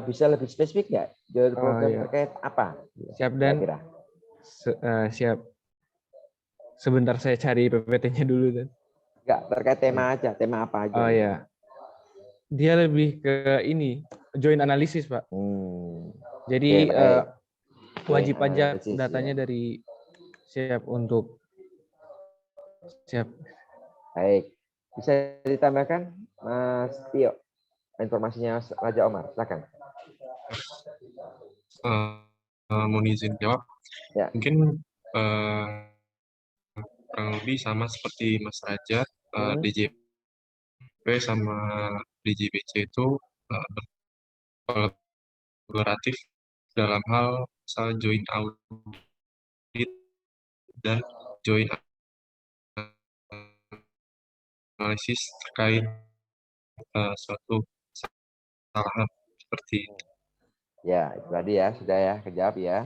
Bisa lebih spesifik nggak? Join program terkait apa? Siap dan siap. Sebentar saya cari PPT-nya dulu dan. Enggak, terkait tema aja. Tema apa aja? Oh ya. Dia lebih ke ini, joint analysis, Pak. Jadi Oke, baik. wajib pajak Analisis, datanya ya. dari siap. Baik. Bisa ditambahkan, Mas Tio, informasinya Raja Omar, silakan. Mohon izin jawab. Ya. Mungkin kurang lebih sama seperti Mas Raja, DJP sama DJBC itu kolaboratif dalam hal misal joint audit dan joint analisis terkait suatu kesalahan seperti itu. Ya, itu tadi ya, sudah ya, kejawab ya.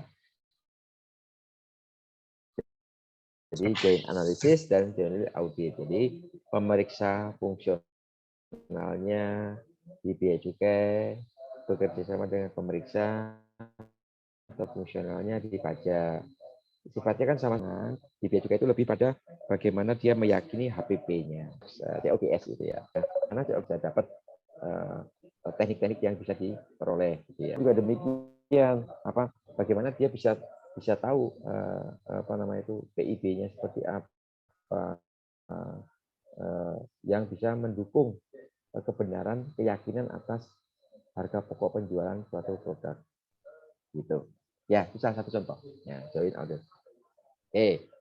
Jadi joint analysis dan joint audit. Jadi pemeriksa fungsionalnya di Bea Cukai bekerja sama dengan pemeriksa atau fungsionalnya di pajak. Sifatnya kan sama, di Bea Cukai itu lebih pada bagaimana dia meyakini HPP-nya, TOBS gitu ya. Karena dia bisa dapat teknik-teknik yang bisa diperoleh. Gitu ya. Juga demikian, bagaimana dia bisa tahu PIB-nya seperti apa, yang bisa mendukung kebenaran keyakinan atas harga pokok penjualan suatu produk. Gitu. Ya, itu salah satu contoh. Ya, joint audit.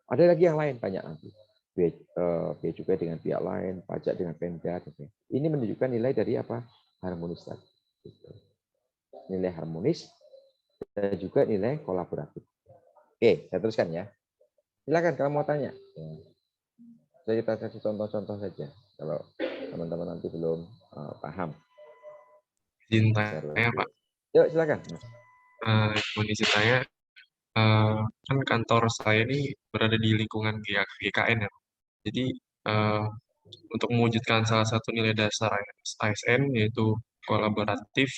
Ada lagi yang lain banyak nanti. Bea Cukai dengan pihak lain, pajak dengan Pemda. Gitu. Ini menunjukkan nilai dari apa? Harmonis. Gitu. Nilai harmonis dan juga nilai kolaboratif. Saya teruskan ya. Silakan kalau mau tanya. Saya kita kasih contoh-contoh saja kalau teman-teman nanti belum paham. Izin tanya, Pak. Yuk, silakan. Mohon izin tanya, kan kantor saya ini berada di lingkungan GKN ya. Jadi untuk mewujudkan salah satu nilai dasar ASN yaitu kolaboratif,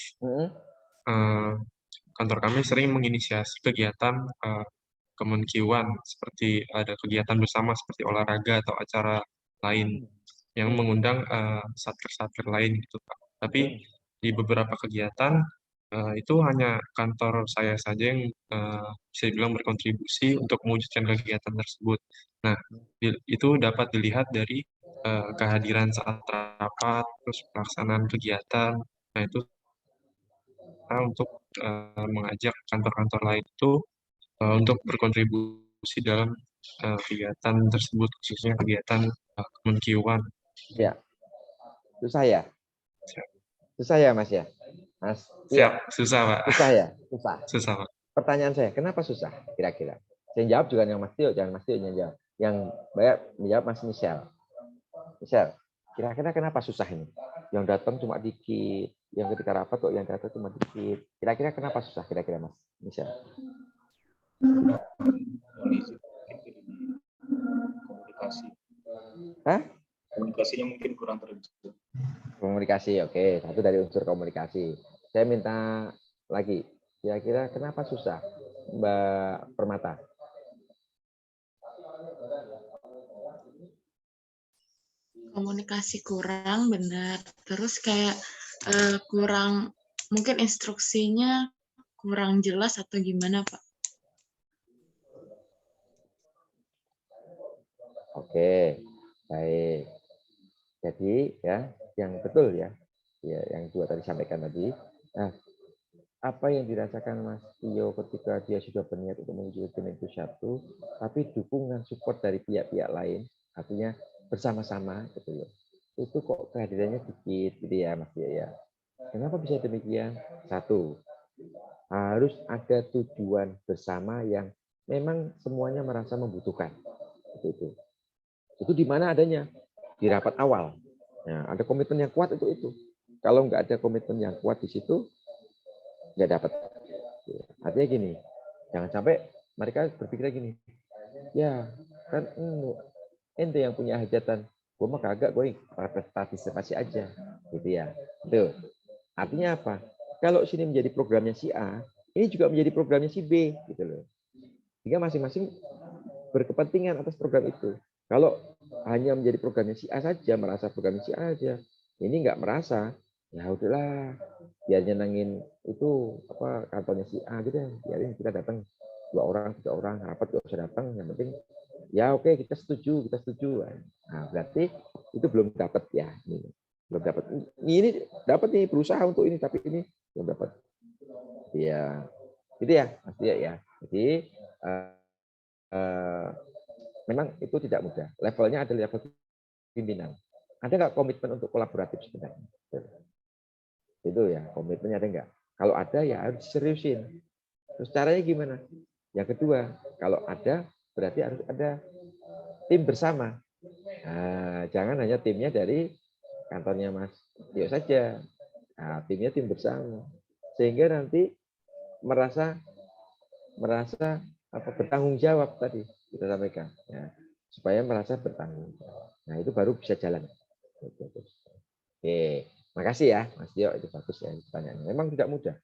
kantor kami sering menginisiasi kegiatan kemenkiwan seperti ada kegiatan bersama seperti olahraga atau acara lain yang mengundang satker-satker lain gitu Pak. Tapi di beberapa kegiatan itu hanya kantor saya saja yang bisa dibilang berkontribusi untuk mewujudkan kegiatan tersebut. Nah, itu dapat dilihat dari kehadiran saat rapat, terus pelaksanaan kegiatan. Nah, itu untuk mengajak kantor-kantor lain itu untuk berkontribusi dalam kegiatan tersebut, khususnya kegiatan kemenkiwan. Ya, susah ya? Susah ya, Mas ya? Mas, siap, susah Pak. Susah ya? Susah. Susah Pak. Pertanyaan saya, kenapa susah kira-kira? Yang jawab juga yang Mas Tio, jangan Mas Tio yang jawab. Yang banyak menjawab Mas Michelle. Michelle, kira-kira kenapa susah ini? Yang datang cuma dikit, yang ketika rapat kok yang datang cuma dikit. Kira-kira kenapa susah kira-kira Mas Michelle? Komunikasi. Hah? Komunikasinya mungkin kurang terbentuk. Komunikasi, oke. Satu dari unsur komunikasi. Saya minta lagi, kira-kira kenapa susah, Mbak Permata? Komunikasi kurang, benar. Terus kayak kurang, mungkin instruksinya kurang jelas atau gimana, Pak? Oke, baik. Jadi ya, yang betul ya, yang dua tadi sampaikan tadi. Nah, apa yang dirasakan Mas Tio ketika dia sudah berniat untuk mewujudkan itu satu, tapi dukungan support dari pihak-pihak lain, artinya bersama-sama gitu loh. Itu kok kehadirannya dikit gitu ya Mas Tio ya. Kenapa bisa demikian? Satu, harus ada tujuan bersama yang memang semuanya merasa membutuhkan. Itu di mana adanya? Di rapat awal. Nah, ada komitmen yang kuat itu. Kalau nggak ada komitmen yang kuat di situ, nggak dapat. Artinya gini, jangan sampai mereka berpikir gini, ya kan ente yang punya hajatan, gue mah kagak, gue partisipasi aja, gitu ya. Tuh. Artinya apa? Kalau sini menjadi programnya si A, ini juga menjadi programnya si B, gitu loh. Sehingga masing-masing berkepentingan atas program itu. Kalau hanya menjadi programnya si A saja, merasa programnya si A aja, ini nggak merasa, ya udahlah, biar nyenengin itu apa kantornya si A gitu ya, biarin kita datang 2 orang, 3 orang, rapat nggak usah datang, yang penting ya oke kita setuju. Nah, berarti itu belum dapat ya, ini belum dapat. Ini dapat nih berusaha untuk ini, tapi ini belum dapat. Ya, gitu ya, pasti ya. Jadi memang itu tidak mudah. Levelnya ada level pimpinan. Ada nggak komitmen untuk kolaboratif sebenarnya? Itu ya, komitmennya ada nggak? Kalau ada ya harus seriusin. Terus caranya gimana? Yang kedua, kalau ada berarti harus ada tim bersama. Nah, jangan hanya timnya dari kantornya Mas Tio saja. Nah, timnya tim bersama. Sehingga nanti merasa bertanggung jawab tadi kita sampaikan. Ya, supaya merasa bertanggung jawab. Nah, itu baru bisa jalan. Oke, makasih ya Mas Tio, itu bagus ya pertanyaannya. Memang tidak mudah.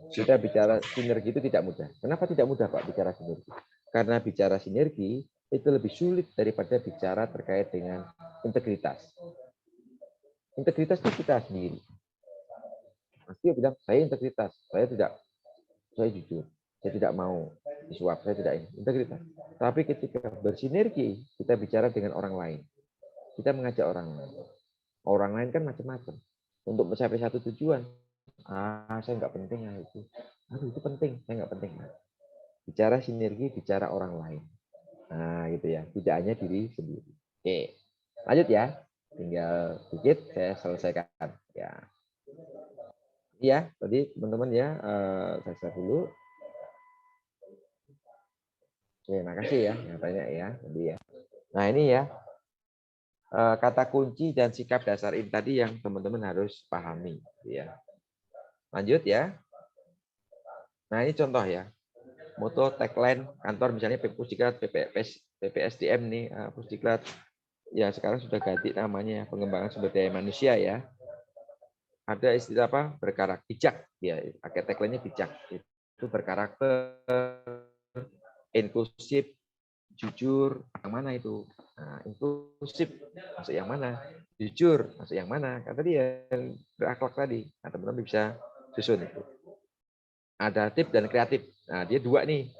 Kita bicara sinergi itu tidak mudah. Kenapa tidak mudah Pak bicara sinergi? Karena bicara sinergi itu lebih sulit daripada bicara terkait dengan integritas. Integritas itu kita sendiri. Mas Tio bilang, saya integritas, saya jujur, saya tidak mau disuap, saya tidak ini. Integritas. Tapi ketika bersinergi, kita bicara dengan orang lain. Kita mengajak orang lain. Orang lain kan macam-macam. Untuk mencapai satu tujuan, saya nggak penting ya itu. Aduh, itu penting, saya nggak penting. Bicara sinergi, bicara orang lain. Nah, gitu ya. Tidak hanya diri sendiri. Oke, lanjut ya. Tinggal dikit, saya selesaikan. Ya, iya. Tadi teman-teman ya, saya share dulu. Oke, makasih ya. Yang tanya ya. Tadi ya. Nah, ini ya. Kata kunci dan sikap dasar ini tadi yang teman-teman harus pahami. Ya. Lanjut ya. Nah, ini contoh ya. Moto tagline kantor misalnya Pusdiklat, PPSDM nih, Pusdiklat ya sekarang sudah ganti namanya pengembangan sumber daya manusia ya. Ada istilah apa? Berkarakter, bijak ya, pakai tagline-nya bijak. Itu berkarakter, inklusif, jujur, yang mana itu? Nah, inklusif masuk yang mana? Jujur masuk yang mana? Kan tadi yang berakhlak tadi. Nah, teman-teman bisa susun itu. Adaptif dan kreatif. Nah, dia dua nih.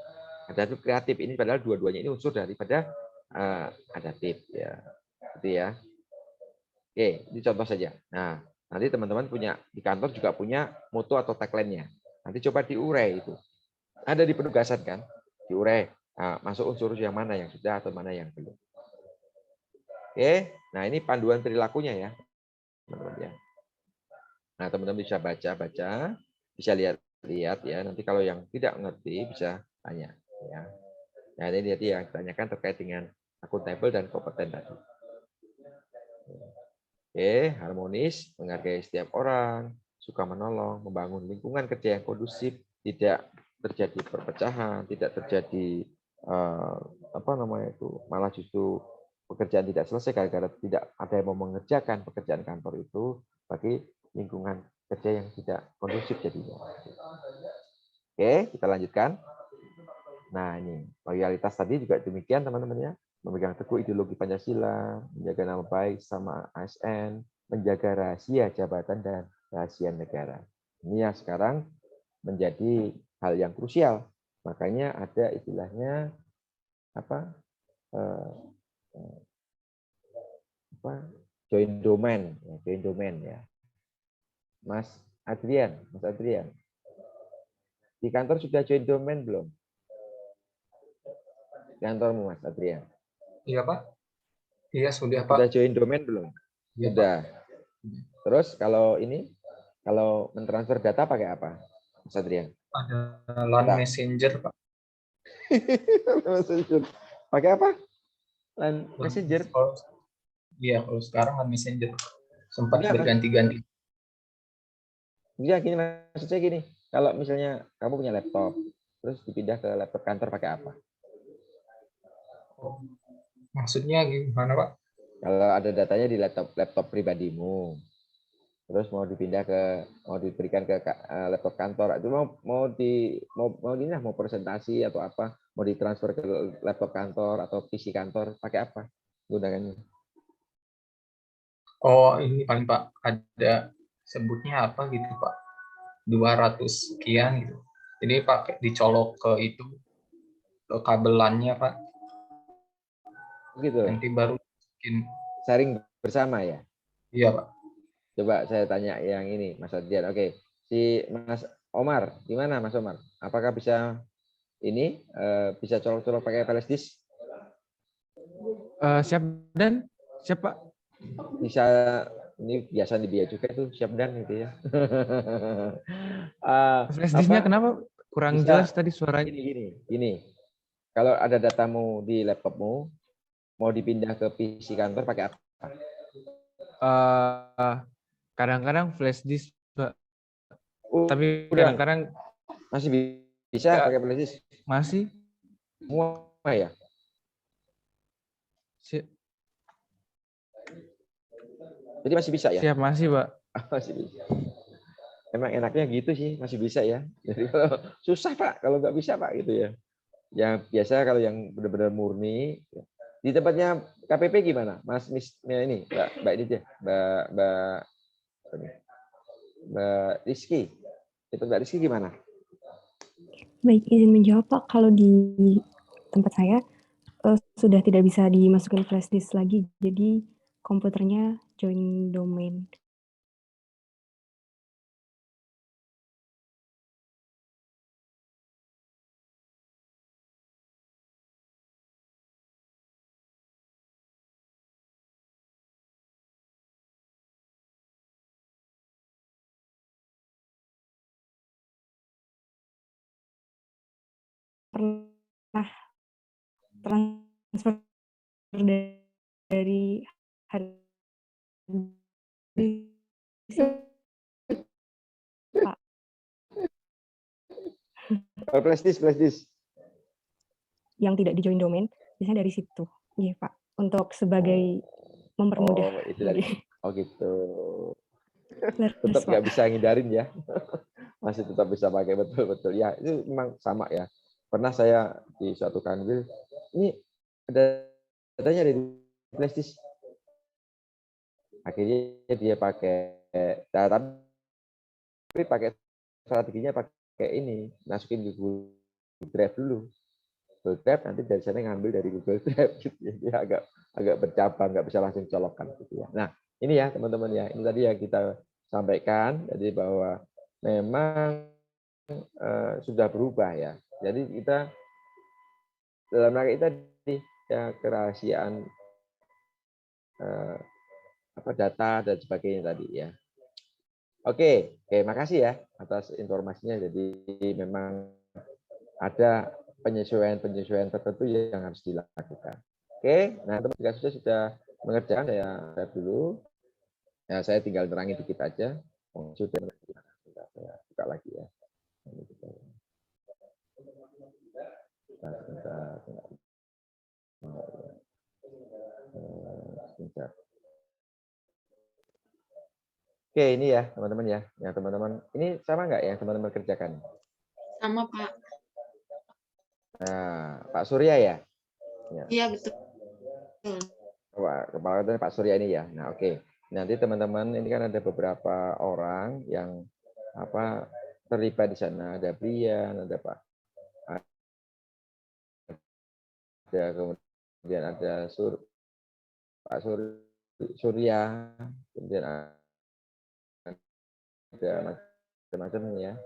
Adaptif kreatif ini padahal dua-duanya ini unsur daripada adaptif ya. Gitu ya. Oke, ini contoh saja. Nah, nanti teman-teman punya di kantor juga punya moto atau tagline-nya. Nanti coba diurai itu. Ada di penugasan kan? Diurai. Nah, masuk unsur yang mana yang sudah atau mana yang belum. Oke, nah ini panduan perilakunya ya. Teman-teman ya. Nah, teman-teman bisa baca-baca, bisa lihat ya. Nanti kalau yang tidak mengerti bisa tanya ya. Nah, ini nanti yang ditanyakan terkait dengan akuntabel dan kompeten tadi. Oke, harmonis, menghargai setiap orang, suka menolong, membangun lingkungan kerja yang kondusif, tidak terjadi perpecahan, tidak terjadi malah justru pekerjaan tidak selesai gara-gara tidak ada yang mau mengerjakan pekerjaan kantor itu bagi lingkungan kerja yang tidak kondusif jadinya. Oke, kita lanjutkan. Nah, ini loyalitas tadi juga demikian teman-teman ya. Memegang teguh ideologi Pancasila, menjaga nama baik sama ASN, menjaga rahasia jabatan dan rahasia negara. Ini yang sekarang menjadi hal yang krusial. Makanya ada istilahnya join domain ya. Mas Adrian. Di kantor sudah join domain belum? Kantormu Mas Adrian. Iya Pak. Iya sudah Pak. Sudah join domain belum? Ya, sudah. Pak. Terus kalau mentransfer data pakai apa, Mas Adrian? Ada LAN Messenger Pak. Messenger. Pakai apa? LAN Messenger. Iya, kalau sekarang LAN Messenger. Sempat berganti-ganti. Bisa gini, maksud saya gini. Kalau misalnya kamu punya laptop, terus dipindah ke laptop kantor pakai apa? Maksudnya gimana Pak? Kalau ada datanya di laptop pribadimu, terus mau diberikan ke laptop kantor, itu mau presentasi atau apa, mau ditransfer ke laptop kantor atau PC kantor, pakai apa? gunakannya? Oh, ini paling Pak, ada sebutnya apa gitu Pak, 200 sekian gitu. Jadi pakai dicolok ke itu, ke kabelannya Pak. Gitu. Nanti baru masukin. Sharing bersama ya? Iya Pak. Coba saya tanya yang ini, Mas Adrian. Oke, si Mas Omar, gimana Mas Omar? Apakah bisa ini bisa colok-colok pakai flash disk? Siap dan siap Pak. Bisa, ini biasa di biaya juga tuh, siap dan gitu ya. Flash disknya kenapa kurang bisa, jelas tadi suaranya? Gini. Kalau ada datamu di laptopmu, mau dipindah ke PC kantor pakai apa? Kadang-kadang flash disk, Pak. Tapi Udah. kadang-kadang Masih bisa pakai flash disk? Masih. Semua ya? Jadi masih bisa ya? Siap, masih Pak. Masih bisa. Emang enaknya gitu sih, masih bisa ya. Jadi kalau susah Pak, kalau nggak bisa Pak gitu ya. Yang biasa kalau yang benar-benar murni, di tempatnya KPP gimana, Mas ini, Mbak ini deh, Mbak Rizky. Itu Mbak Rizky gimana? Baik, izin menjawab Pak, kalau di tempat saya sudah tidak bisa dimasukin flash disk lagi, jadi komputernya join domain. Pernah transfer dari hari Pak. Flash disk. Yang tidak di join domain, biasanya dari situ. Iya Pak, untuk sebagai mempermudah. Oh, itu dari. Oh gitu. Leres, Tetap Pak. nggak bisa ngindarin ya. Masih tetap bisa pakai, betul. Ya, itu memang sama ya. Pernah saya di suatu kanwil, ini adanya dari flash disk. Akhirnya dia pakai, tapi pakai strateginya pakai ini, masukin di Google Drive dulu. Google Drive nanti dari sana ngambil dari Google Drive gitu ya. Dia agak bercabang, nggak bisa langsung colokkan gitu ya. Nah, ini ya teman-teman ya, ini tadi yang kita sampaikan, jadi bahwa memang sudah berubah ya. Jadi kita dalam rangka itu tadi ya, kerahasiaan data dan sebagainya tadi ya. Oke, makasih ya atas informasinya. Jadi memang ada penyesuaian tertentu yang harus dilakukan. Oke, nah teman-teman sudah mengerjakan, saya dulu. Ya, saya tinggal terangin dikit aja. Sudah saya buka lagi ya. Sebentar. Oke, ini ya teman-teman ya. Ya teman-teman, ini sama nggak yang teman-teman kerjakan? Sama Pak. Nah, Pak Surya ya? Iya betul. Kepala Pak Surya ini ya. Nah, oke. Nanti teman-teman ini kan ada beberapa orang yang terlibat di sana. Ada Brian, ada Pak. Kemudian ada Pak Surya, kemudian ada macam-macam ya.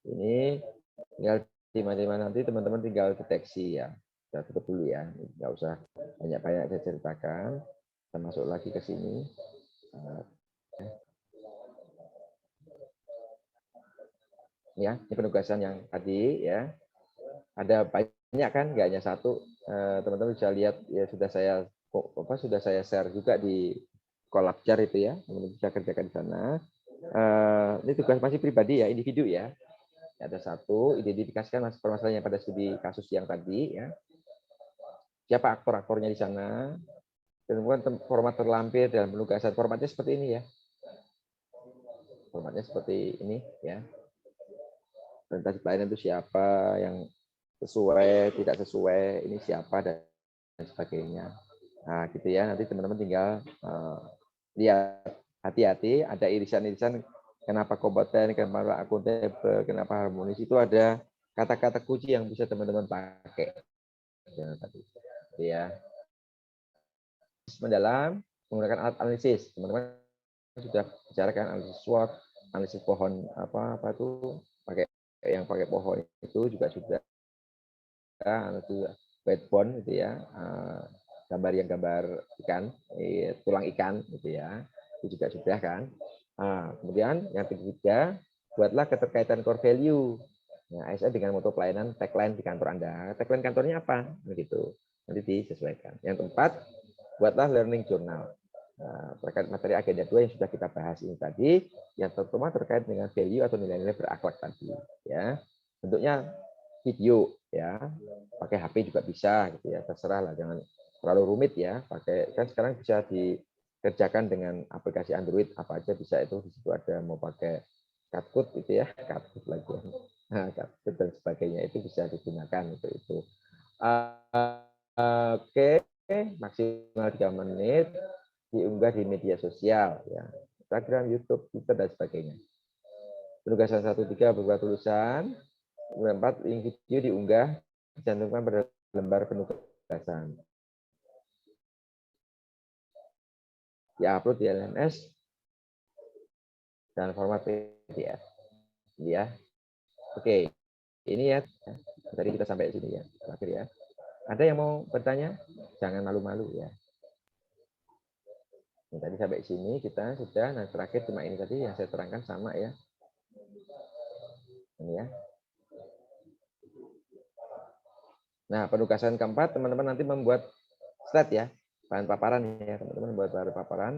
Ini tinggal dimana nanti teman-teman tinggal deteksi ya. Saya tutup dulu ya, nggak usah banyak-banyak saya ceritakan. Kita masuk lagi ke sini. Ya, ini penugasan yang tadi ya. Ada banyak kan, nggak hanya satu. Teman-teman bisa lihat ya, sudah saya share juga di Collabjar itu ya. Teman-teman bisa kerjakan di sana. Ini tugas masih pribadi ya, individu ya. Ada satu, identifikasikan permasalahannya pada studi kasus yang tadi ya. Siapa aktor-aktornya di sana, dan kemudian format terlampir dalam penugasan. Formatnya seperti ini ya. Formatnya seperti ini ya. Presentasi pelayanan itu siapa, yang sesuai, tidak sesuai, ini siapa dan sebagainya. Nah, gitu ya. Nanti teman-teman tinggal lihat, hati-hati, ada irisan-irisan kenapa kompeten, kenapa akuntabel, kenapa harmonis, itu ada kata-kata kunci yang bisa teman-teman pakai. Ya. Mendalam menggunakan alat analisis. Teman-teman sudah bicarakan analisis SWOT, analisis pohon apa itu pakai pohon itu juga sudah analisis white bone gitu ya, gambar ikan, tulang ikan gitu ya, itu juga sudah kan. Kemudian yang ketiga, buatlah keterkaitan core value. Nah, ASN dengan moto pelayanan, tagline di kantor Anda. Tagline kantornya apa? Begitu. Nanti disesuaikan. Yang keempat, buatlah learning journal. Terkait materi agenda 2 yang sudah kita bahas ini tadi, yang terutama terkait dengan value atau nilai-nilai berakhlak tadi. Ya, bentuknya video, ya, pakai HP juga bisa, gitu ya, terserah lah, jangan terlalu rumit ya. Pakai kan sekarang bisa dikerjakan dengan aplikasi Android apa aja bisa, itu di situ ada, mau pakai CapCut gitu ya, CapCut lagi, CapCut dan sebagainya itu bisa digunakan itu. Oke, maksimal 3 menit, diunggah di media sosial ya, Instagram, YouTube, Twitter dan sebagainya. Penugasan 1-3 berupa tulisan, 4 link video diunggah, dicantumkan pada lembar penugasan. Diupload di LMS dan format PDF. Ya. Oke. Ini ya. Tadi kita sampai sini ya. Terakhir ya. Ada yang mau bertanya? Jangan malu-malu ya. Nah, tadi sampai sini kita sudah, nah terakhir cuma ini tadi yang saya terangkan sama ya. Ini ya. Nah, penugasan keempat, teman-teman nanti membuat slide ya, bahan paparan ya, teman-teman buat bahan paparan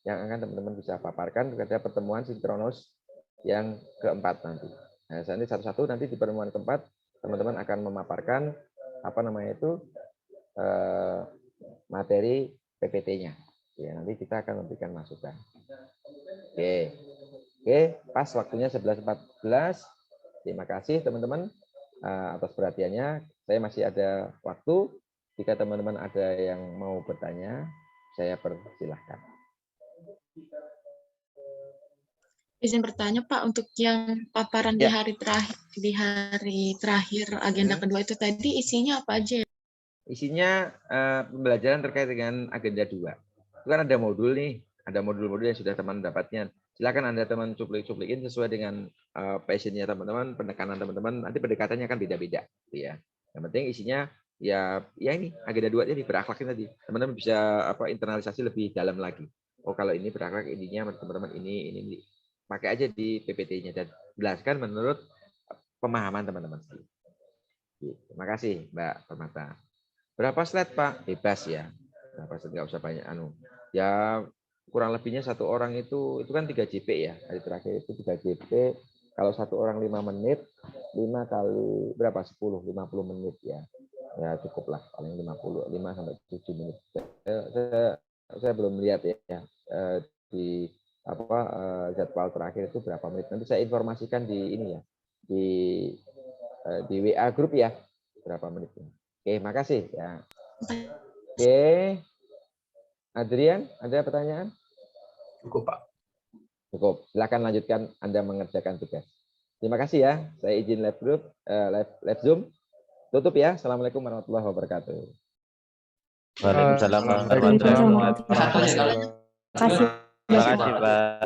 yang akan teman-teman bisa paparkan pada pertemuan sinkronus yang keempat nanti. Nah, nanti satu-satu nanti di pertemuan keempat, teman-teman akan memaparkan apa namanya itu materi PPT-nya. Ya, nanti kita akan memberikan masukan. Oke, pas waktunya 11.14. Terima kasih teman-teman atas perhatiannya. Saya masih ada waktu. Jika teman-teman ada yang mau bertanya, saya persilahkan. Izin bertanya Pak, untuk yang paparan di hari terakhir agenda kedua itu tadi isinya apa aja? Isinya pembelajaran terkait dengan agenda 2. Itu kan ada modul nih, ada modul-modul yang sudah teman dapatnya. Silakan Anda teman cuplik-cuplikin sesuai dengan passionnya teman-teman, penekanan teman-teman. Nanti pendekatannya kan beda-beda, ya. Yang penting isinya ya ini agenda 2 ini berakhlakin tadi. Teman-teman bisa internalisasi lebih dalam lagi. Oh, kalau ini berakhlak, ininya teman-teman ini pakai aja di PPT-nya dan jelaskan menurut pemahaman teman-teman. Terima kasih Mbak Permata. Berapa slide Pak? Bebas ya. Berapa slide, nggak usah banyak ya, kurang lebihnya satu orang itu kan 3 JP ya. Hari terakhir itu 3 JP. Kalau satu orang 5 menit, 5 kali berapa? 10, 50 menit ya. Ya cukup lah, paling 5 sampai 7 menit. Saya belum lihat ya di jadwal terakhir itu berapa menit. Nanti saya informasikan di ini ya, di WA grup ya, berapa menitnya. Oke, makasih ya. Oke, Adrian, ada pertanyaan? Cukup Pak. Cukup. Silakan lanjutkan Anda mengerjakan tugas. Terima kasih ya. Saya izin live group, live Zoom. Tutup ya. Assalamualaikum warahmatullahi wabarakatuh. Waalaikumsalam warahmatullahi wabarakatuh. Terima kasih. Terima kasih Pak.